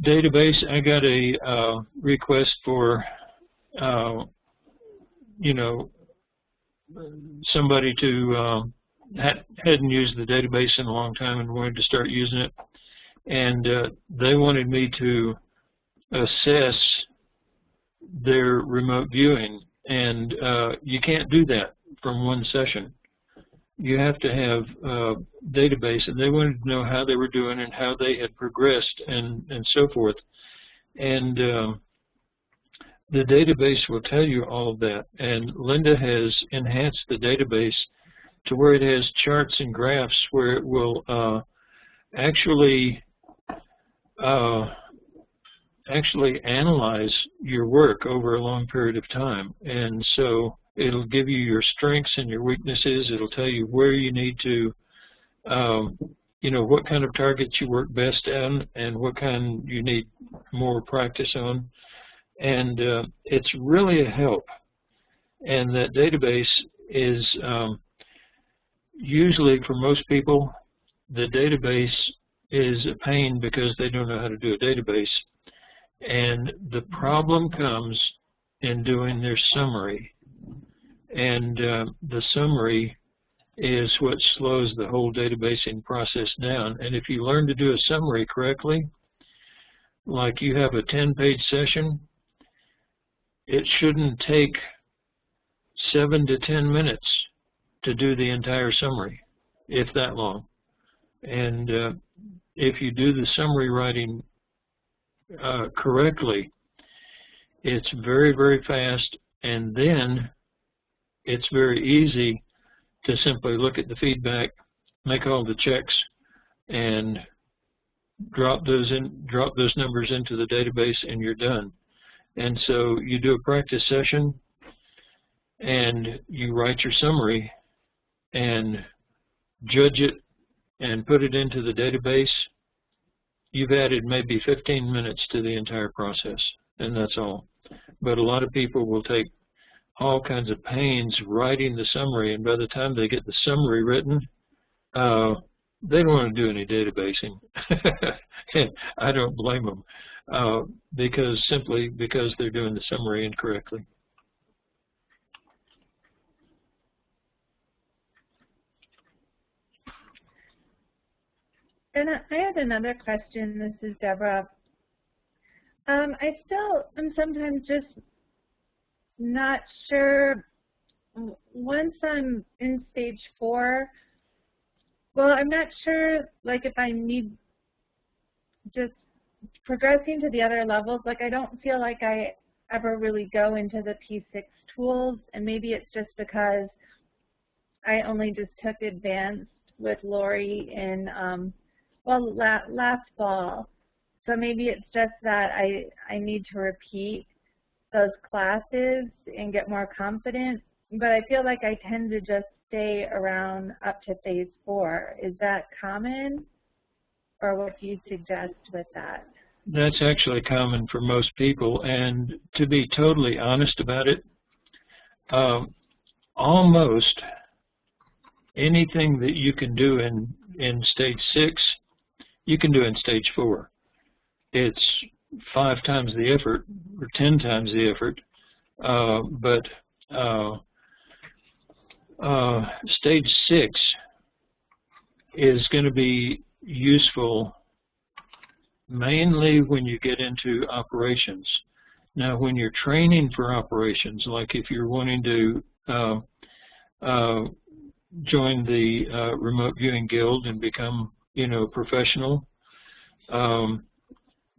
database, I got a request for, you know, somebody to hadn't used the database in a long time and wanted to start using it, and they wanted me to assess their remote viewing, and you can't do that from one session. You have to have a database, and they wanted to know how they were doing and how they had progressed and so forth. And the database will tell you all of that. And Linda has enhanced the database to where it has charts and graphs where it will actually analyze your work over a long period of time. And so it'll give you your strengths and your weaknesses. It'll tell you where you need to what kind of targets you work best on and what kind you need more practice on. And it's really a help. And that database is usually, for most people, the database is a pain because they don't know how to do a database. And the problem comes in doing their summary. And the summary is what slows the whole databasing process down. And if you learn to do a summary correctly, like you have a 10-page session, it shouldn't take 7 to 10 minutes to do the entire summary, if that long. And if you do the summary writing correctly, it's very, very fast, and then it's very easy to simply look at the feedback, make all the checks, and drop those numbers into the database, and you're done. And so you do a practice session, and you write your summary, and judge it, and put it into the database. You've added maybe 15 minutes to the entire process, and that's all. But a lot of people will take all kinds of pains writing the summary, and by the time they get the summary written, they don't want to do any databasing. I don't blame them, simply because they're doing the summary incorrectly. And I had another question. This is Deborah. I still am sometimes just not sure. Once I'm in stage 4, well, I'm not sure, like, if I need just progressing to the other levels. Like, I don't feel like I ever really go into the P6 tools, and maybe it's just because I only just took advanced with Lori in well, last fall. So maybe it's just that I need to repeat those classes and get more confident. But I feel like I tend to just stay around up to phase 4. Is that common? Or what do you suggest with that? That's actually common for most people. And to be totally honest about it, almost anything that you can do in stage 6, you can do in stage 4. It's 5 times the effort or 10 times the effort, but stage 6 is going to be useful mainly when you get into operations. Now, when you're training for operations, like if you're wanting to join the Remote Viewing Guild and become, professional,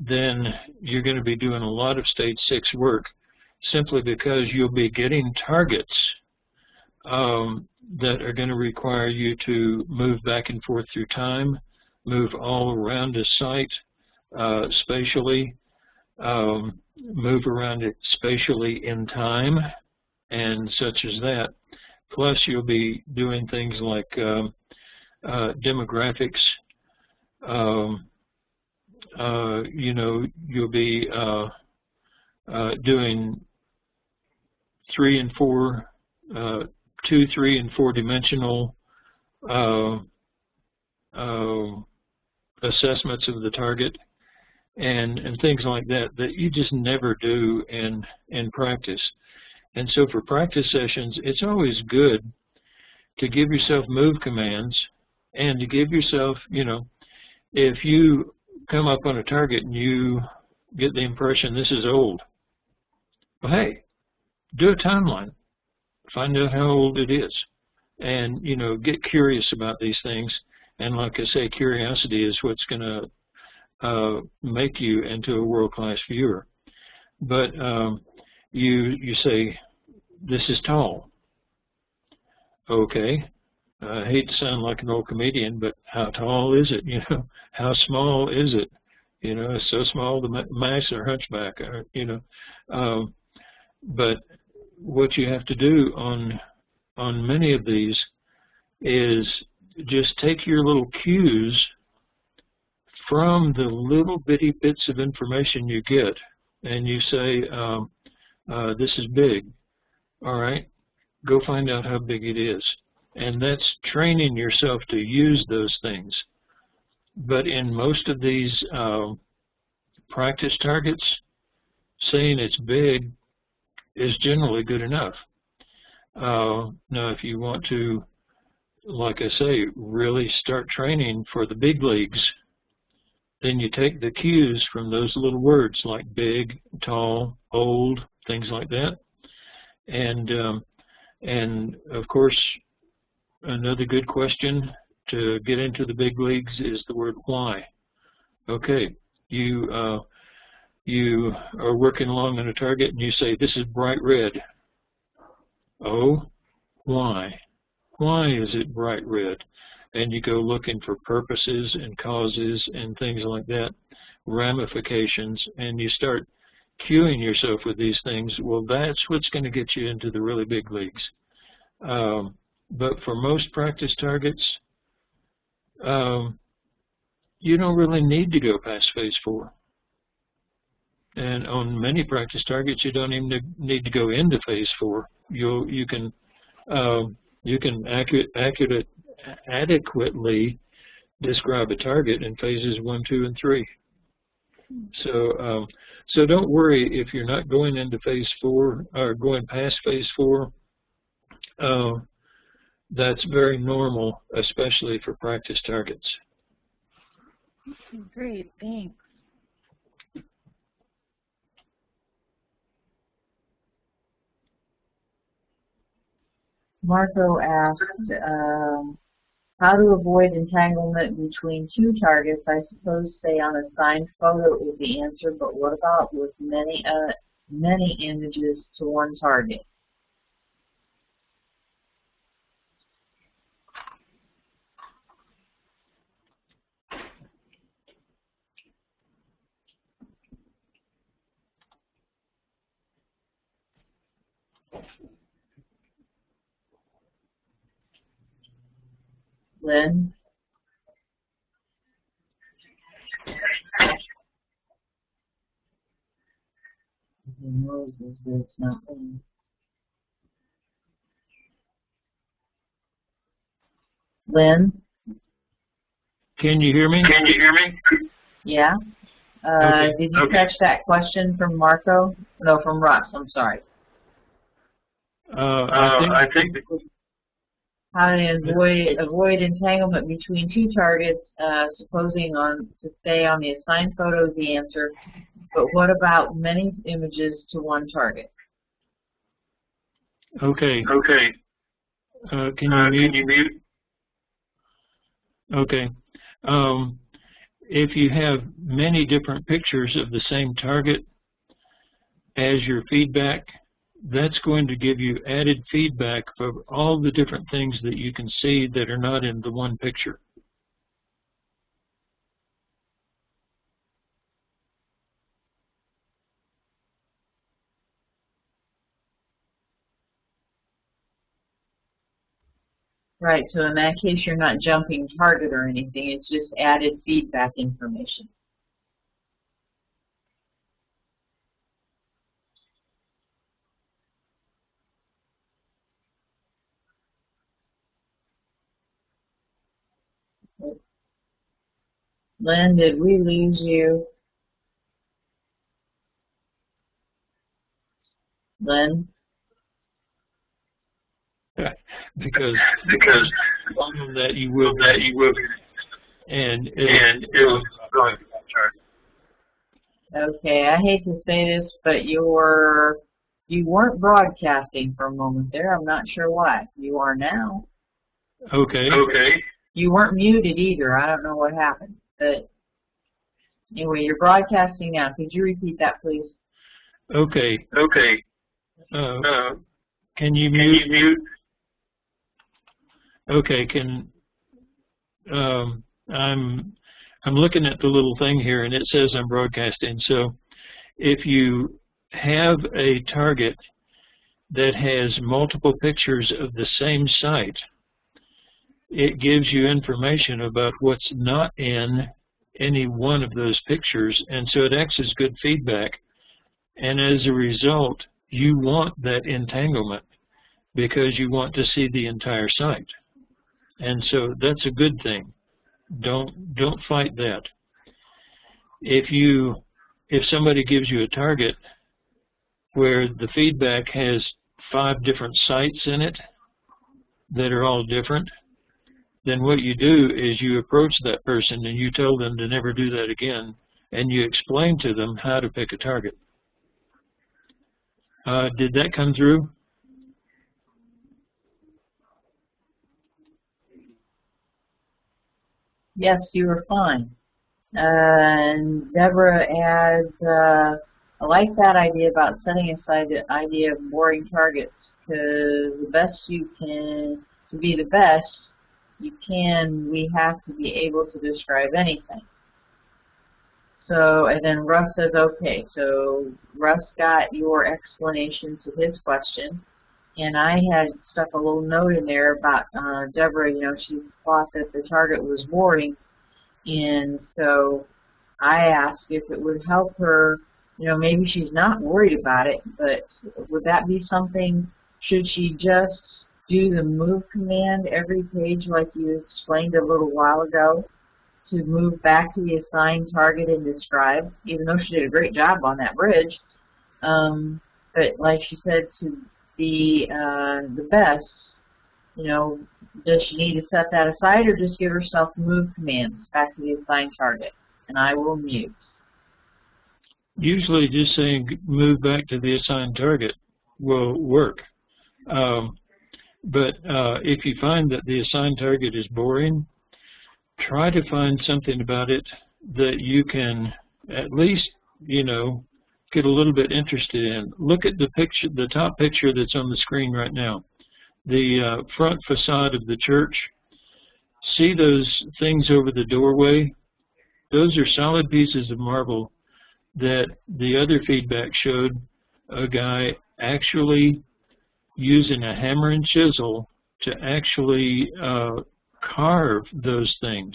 then you're going to be doing a lot of stage 6 work, simply because you'll be getting targets that are going to require you to move back and forth through time, move all around a site spatially, move around it spatially in time, and such as that. Plus, you'll be doing things like demographics. You'll be doing 3 and 4, 2, 3, and 4 dimensional assessments of the target, and things like that you just never do in practice. And so for practice sessions, it's always good to give yourself move commands and to give yourself, if you come up on a target and you get the impression this is old, well, hey, do a timeline. Find out how old it is. And, get curious about these things. And like I say, curiosity is what's going to make you into a world-class viewer. But you say, this is tall. Okay. I hate to sound like an old comedian, but how tall is it? How small is it? It's so small the mice are hunchback. But what you have to do on many of these is just take your little cues from the little bitty bits of information you get, and you say, this is big. All right, go find out how big it is. And that's training yourself to use those things. But in most of these practice targets, saying it's big is generally good enough. Now, if you want to, like I say, really start training for the big leagues, then you take the cues from those little words like big, tall, old, things like that. And of course, another good question to get into the big leagues is the word why. Okay, you are working along on a target and you say, this is bright red. Oh, why? Why is it bright red? And you go looking for purposes and causes and things like that, ramifications, and you start cueing yourself with these things. Well, that's what's going to get you into the really big leagues. But for most practice targets, you don't really need to go past phase 4. And on many practice targets, you don't even need to go into phase 4. You can adequately describe a target in phases 1, 2, and 3. So don't worry if you're not going into phase 4 or going past phase 4. That's very normal, especially for practice targets. Great, thanks. Marco asked, how to avoid entanglement between 2 targets. I suppose say on a signed photo is the answer, but what about with many images to one target? Lynn? It's not Lynn. Lynn? Can you hear me? Can you hear me? Yeah. Okay. Did you catch that question from Marco? No, from Russ, I'm sorry. I think how to avoid entanglement between 2 targets, supposing to stay on the assigned photo is the answer, but what about many images to one target? Okay. Okay. Can you mute? Okay. If you have many different pictures of the same target as your feedback, that's going to give you added feedback for all the different things that you can see that are not in the one picture. Right, so in that case you're not jumping target or anything, it's just added feedback information. Lynn, did we lose you? Lynn? because that you will and it was going. Okay, I hate to say this, but you weren't broadcasting for a moment there. I'm not sure why. You are now. Okay. Okay. You weren't muted either. I don't know what happened. But anyway, you're broadcasting now. Could you repeat that, please? Okay. Okay. Can you mute? Okay. I'm looking at the little thing here, and it says I'm broadcasting. So if you have a target that has multiple pictures of the same site, it gives you information about what's not in any one of those pictures, and so it acts as good feedback. And as a result, you want that entanglement because you want to see the entire site. And so that's a good thing. Don't fight that. If somebody gives you a target where the feedback has 5 different sites in it that are all different, then what you do is you approach that person and you tell them to never do that again, and you explain to them how to pick a target. Did that come through? Yes, you were fine. And Deborah adds, I like that idea about setting aside the idea of boring targets, because the best you can, to be the best you can, we have to be able to describe anything. So, and then Russ says, okay, so Russ got your explanation to his question, and I had stuck a little note in there about Deborah, she thought that the target was boring, and so I asked if it would help her, maybe she's not worried about it, but would that be something, should she just do the move command every page like you explained a little while ago, to move back to the assigned target and describe, even though she did a great job on that bridge. But like she said, to be the best, does she need to set that aside or just give herself move commands back to the assigned target? And I will mute. Usually just saying move back to the assigned target will work. But if you find that the assigned target is boring, try to find something about it that you can at least, get a little bit interested in. Look at the picture, the top picture that's on the screen right now. The front facade of the church. See those things over the doorway? Those are solid pieces of marble that the other feedback showed a guy actually using a hammer and chisel to actually carve those things.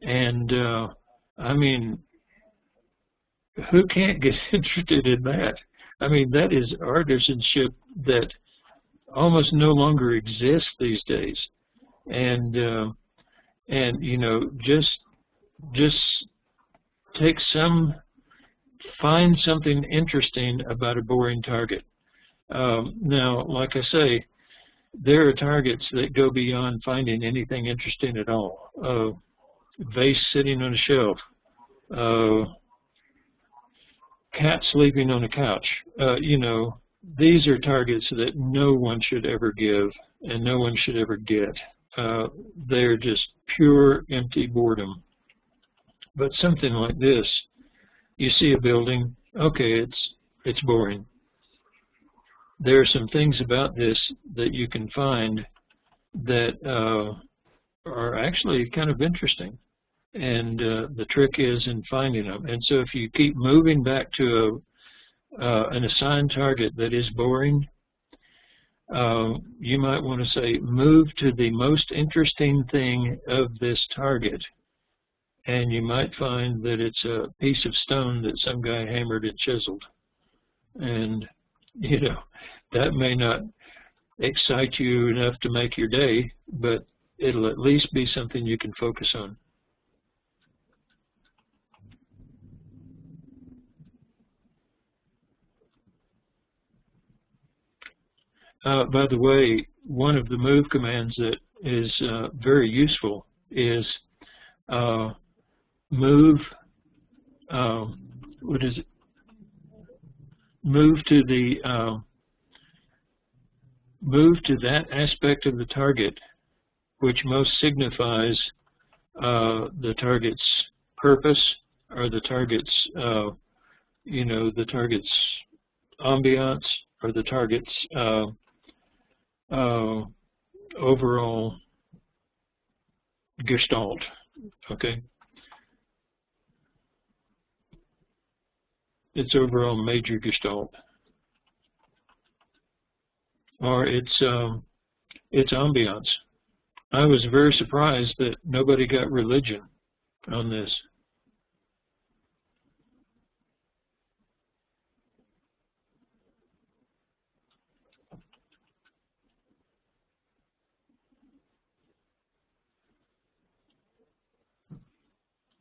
And I mean, who can't get interested in that? I mean, that is artisanship that almost no longer exists these days. And just find something interesting about a boring target. Now, like I say, there are targets that go beyond finding anything interesting at all. Vase sitting on a shelf, cat sleeping on a couch. These are targets that no one should ever give and no one should ever get. They're just pure empty boredom. But something like this, you see a building, okay, it's boring. There are some things about this that you can find that are actually kind of interesting. And the trick is in finding them. And so if you keep moving back to an assigned target that is boring, you might want to say, move to the most interesting thing of this target. And you might find that it's a piece of stone that some guy hammered and chiseled. And, that may not excite you enough to make your day, but it'll at least be something you can focus on. By the way, one of the move commands that is very useful is move, move to that aspect of the target which most signifies the target's purpose or the target's, the target's ambiance or the target's overall gestalt, okay? Its overall major gestalt, or its ambiance. I was very surprised that nobody got religion on this.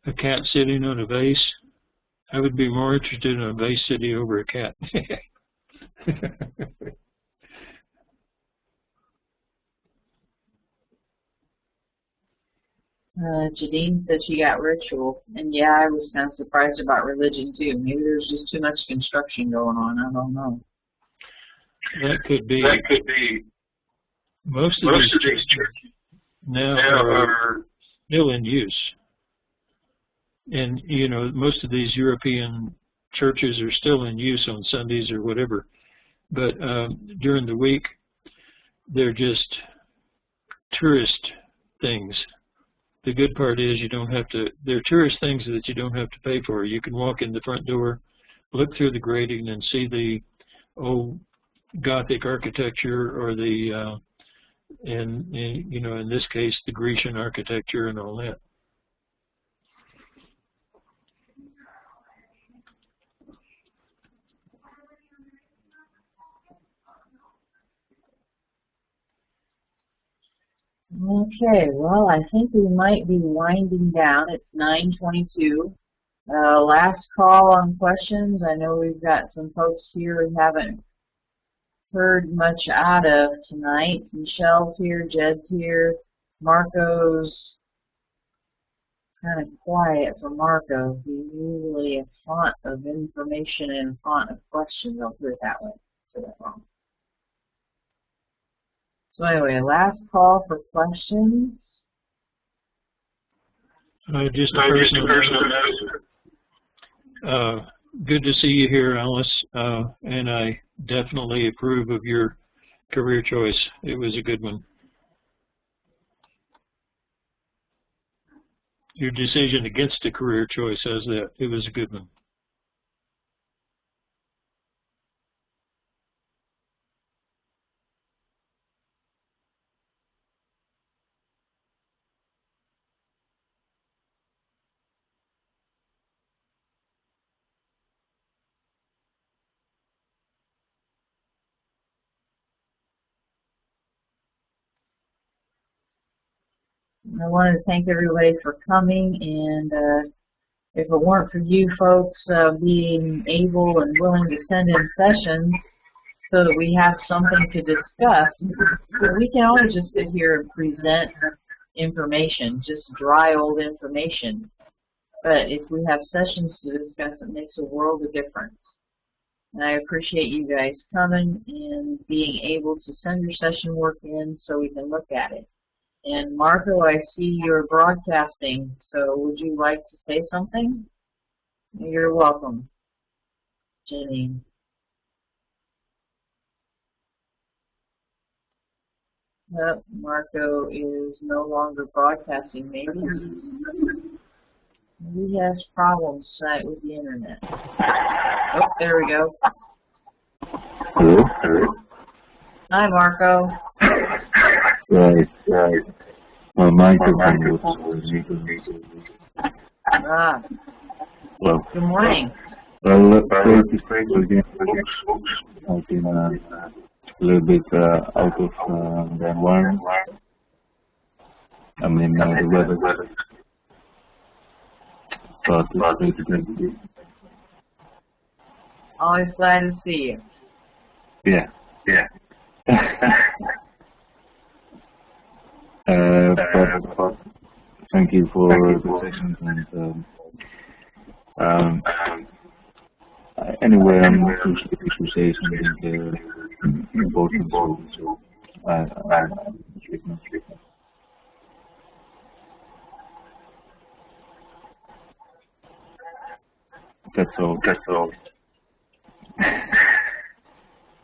A cat sitting on a vase. I would be more interested in a vase sitting over a cat. Jadine said she got ritual, and yeah, I was kind of surprised about religion too. Maybe there's just too much construction going on. I don't know. That could be. Most of these churches now are still in use, and you know, most of these European churches are still in use on Sundays or whatever. But during the week, they're just tourist things. The good part is you don't have to, they're tourist things that you don't have to pay for. You can walk in the front door, look through the grating and see the old Gothic architecture or the, you know, in this case, the Grecian architecture and all that. Okay, well, I think we might be winding down. It's 9:22. Last call on questions. I know we've got some folks here we haven't heard much out of tonight. Michelle's here, Jed's here, Marco's kind of quiet for Marco. He's usually a font of information and a font of questions. I'll put it that way. So anyway, last call for questions. Just a personal note. Good to see you here, Alice, and I definitely approve of your career choice. It was a good one. Your decision against a career choice as that. It was a good one. I wanted to thank everybody for coming, and if it weren't for you folks being able and willing to send in sessions so that we have something to discuss, we can always just sit here and present information, just dry old information. But if we have sessions to discuss, it makes a world of difference. And I appreciate you guys coming and being able to send your session work in so we can look at it. And Marco, I see you're broadcasting, so would you like to say something? You're welcome, Janine. Nope, Marco is no longer broadcasting. Maybe he has problems tonight with the internet. Oh, there we go. Hello? Hi, Marco. Right. Michael. Well, good morning. Well, sorry to say again, I've been a little bit out of the environment. I mean, the weather. But it's good. Always glad to see you. Yeah. But thank you for the session, and anyway, I'm not too specific to say something important, so that's all.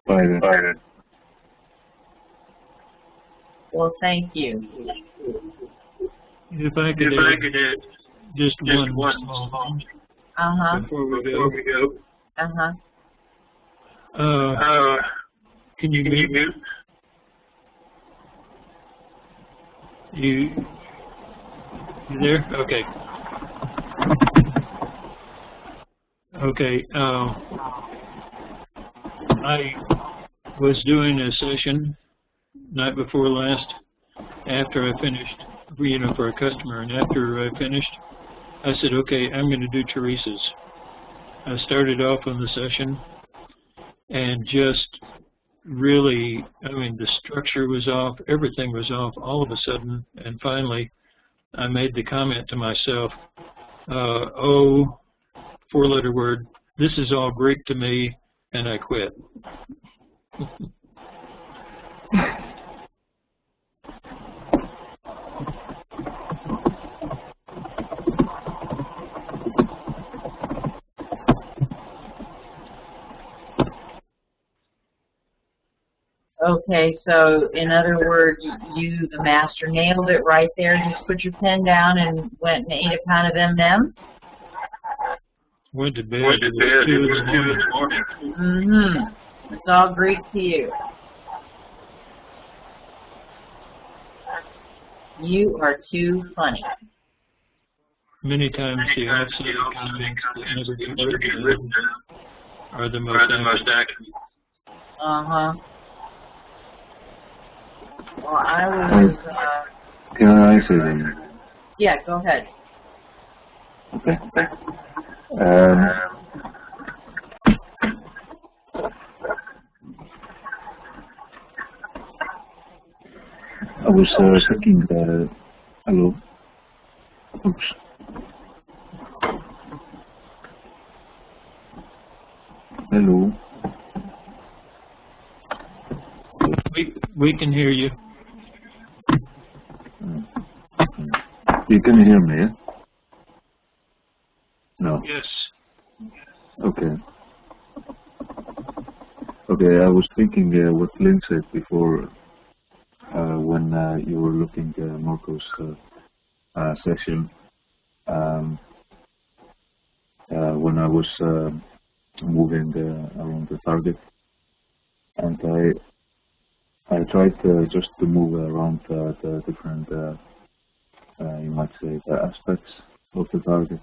Bye. Well, thank you. If I could add just one small thing before we go. Can you mute? You there? Okay. Okay. I was doing a session night before last after I finished, for a customer, and after I finished, I said, okay, I'm going to do Teresa's. I started off on the session and just really, the structure was off, everything was off all of a sudden, and finally I made the comment to myself, oh, four-letter word, this is all Greek to me, and I quit. Okay, so in other words, you, the master, nailed it right there. Just put your pen down and went and ate a pound of M&M's. Went to bed. It was 2 in the morning. Mm-hmm. It's all Greek to you. You are too funny. Many times the outside comments that never get written down are the most accurate. Uh-huh. Well, I was... Can I say that? Yeah, go ahead. Okay. I was thinking, hello. Oops. Hello. We can hear you. You can hear me, yeah? No. Yes. Okay. Okay, I was thinking what Lynn said before when you were looking at Marco's session. When I was moving around the target, and I tried just to move around the different, you might say, the aspects of the target.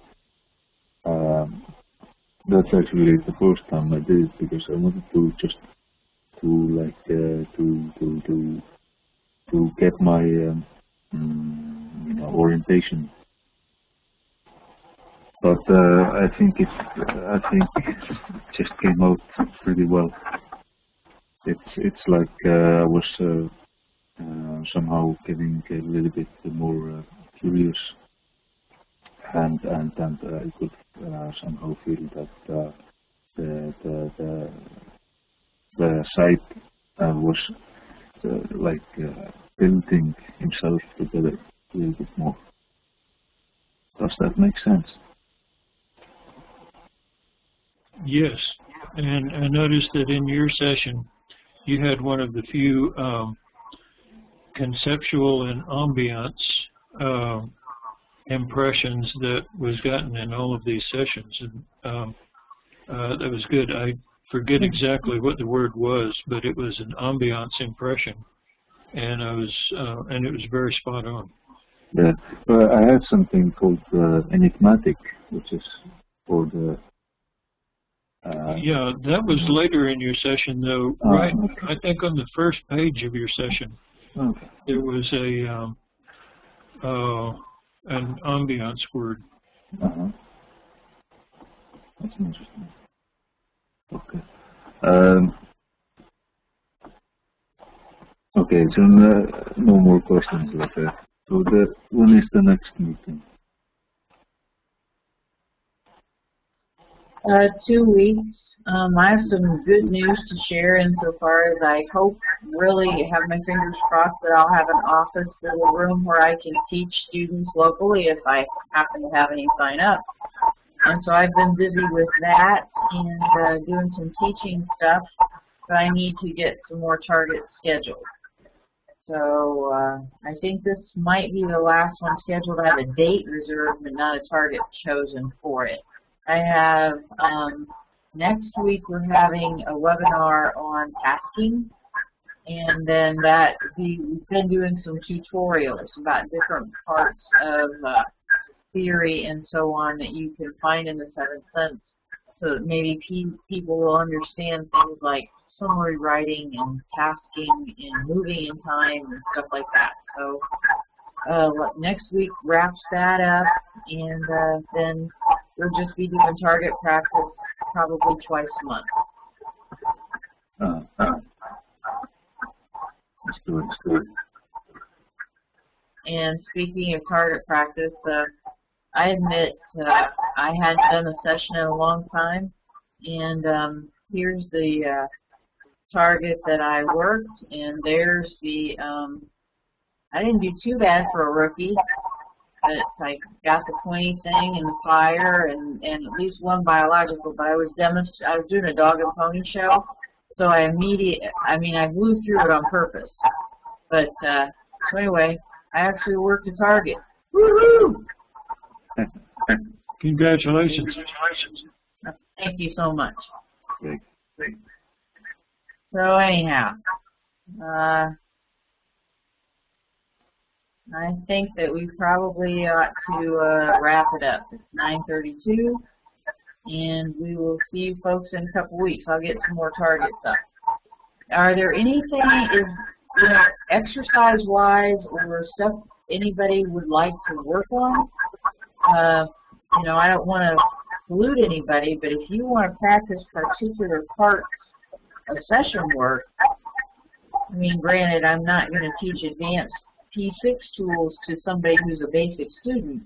That's actually the first time I did it because I wanted to just to get my orientation. But I think it just came out pretty well. It's like I was somehow getting a little bit more curious, and I could somehow feel that the site was like building himself together a little bit more. Does that make sense? Yes, and I noticed that in your session, you had one of the few conceptual and ambiance impressions that was gotten in all of these sessions, and that was good. I forget exactly what the word was, but it was an ambiance impression, and it was very spot on. Yeah, I had something called enigmatic, which is for the. Yeah, that was later in your session, though. Right, okay. I think on the first page of your session, okay, there was an ambiance word. That's interesting. Okay. Okay, so no more questions like that. So when is the next meeting? 2 weeks. I have some good news to share insofar as I hope, really have my fingers crossed that I'll have an office, little room where I can teach students locally if I happen to have any sign up. And so I've been busy with that and doing some teaching stuff, but I need to get some more targets scheduled. So I think this might be the last one scheduled. I have a date reserved, but not a target chosen for it. I have, next week we're having a webinar on tasking, And then we've been doing some tutorials about different parts of theory and so on that you can find in the Seventh Sense, so that maybe people will understand things like summary writing and tasking and moving in time and stuff like that. So next week wraps that up, and then we'll just be doing target practice probably twice a month. That's good, that's good. And speaking of target practice, I admit I hadn't done a session in a long time, and here's the target that I worked, and there's the, I didn't do too bad for a rookie, but I got the pointy thing and the fire and at least one biological, but I was doing a dog and pony show, so I blew through it on purpose. But so anyway, I actually worked a target. Woohoo! Congratulations. Thank you so much. Great. So anyhow, I think that we probably ought to wrap it up. It's 9:32, and we will see you folks in a couple weeks. I'll get some more targets up. Are there anything, exercise-wise or stuff anybody would like to work on? I don't want to pollute anybody, but if you want to practice particular parts of session work, I mean, granted, I'm not going to teach advanced P6 tools to somebody who's a basic student,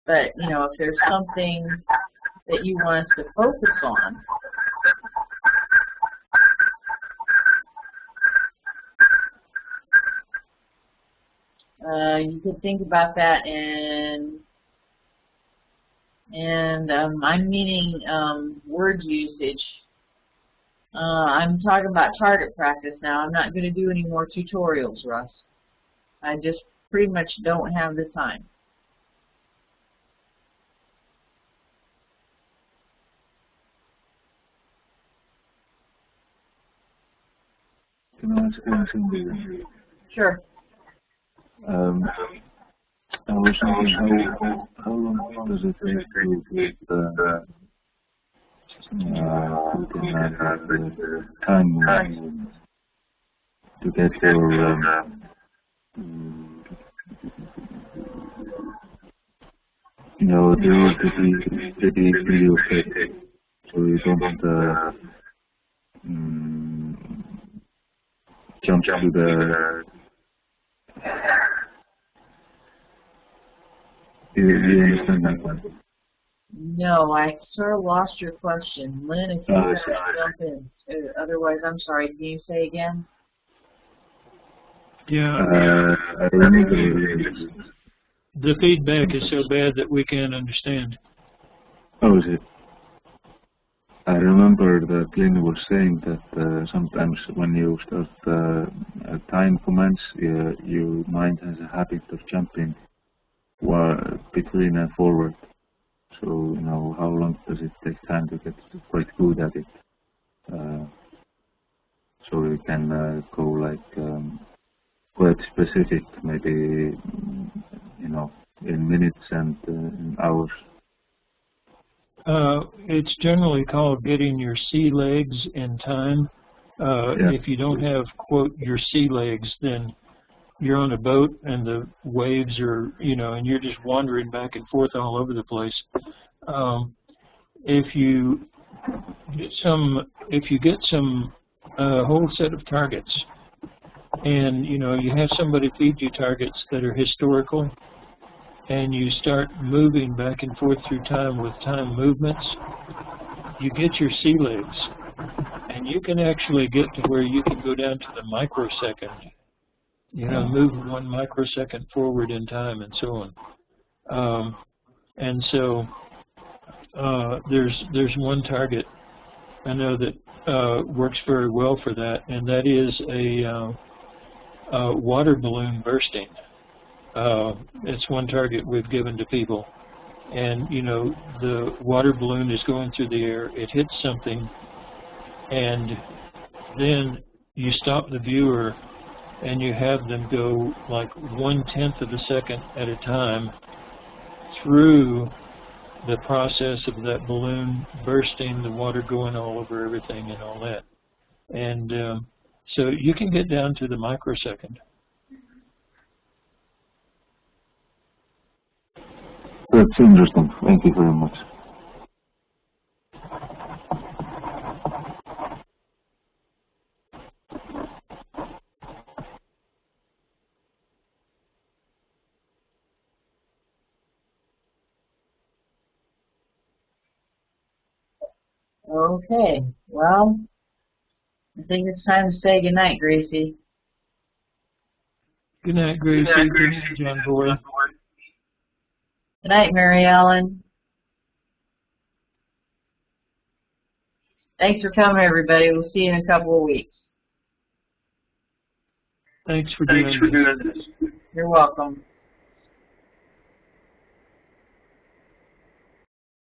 but, if there's something that you want us to focus on, you could think about that, and I'm meaning word usage. I'm talking about target practice now. I'm not going to do any more tutorials, Russ. I just pretty much don't have the time. Sure. I was wondering how long does it take to get the time to get your the video set, so you don't jump to the. Do you understand that one? No, I sort of lost your question. Lynn, if you could jump in. Otherwise, I'm sorry. Can you say again? Yeah. I remember. The feedback is so bad that we can't understand. Oh, is it? I remember that Lynn was saying that sometimes when you start time comments, your mind has a habit of jumping between and forward. So, how long does it take time to get quite good at it? So you can go like quite specific, maybe, in minutes and in hours. It's generally called getting your sea legs in time. Yeah. If you don't have, quote, your sea legs, then you're on a boat and the waves are, and you're just wandering back and forth all over the place. If you get some whole set of targets, and you have somebody feed you targets that are historical, and you start moving back and forth through time with time movements, you get your sea legs, and you can actually get to where you can go down to the microsecond. Move 1 microsecond forward in time and so on. And so there's one target I know that works very well for that, and that is a water balloon bursting. It's one target we've given to people. And, the water balloon is going through the air, it hits something, and then you stop the viewer and you have them go like 1/10 of a second at a time through the process of that balloon bursting, the water going all over everything and all that. And so you can get down to the microsecond. That's interesting. Thank you very much. Okay, well, I think it's time to say goodnight, Gracie. Good night, Gracie. Good night, John Boy. Good night, Mary Ellen. Thanks for coming, everybody. We'll see you in a couple of weeks. Thanks for doing this. You're welcome.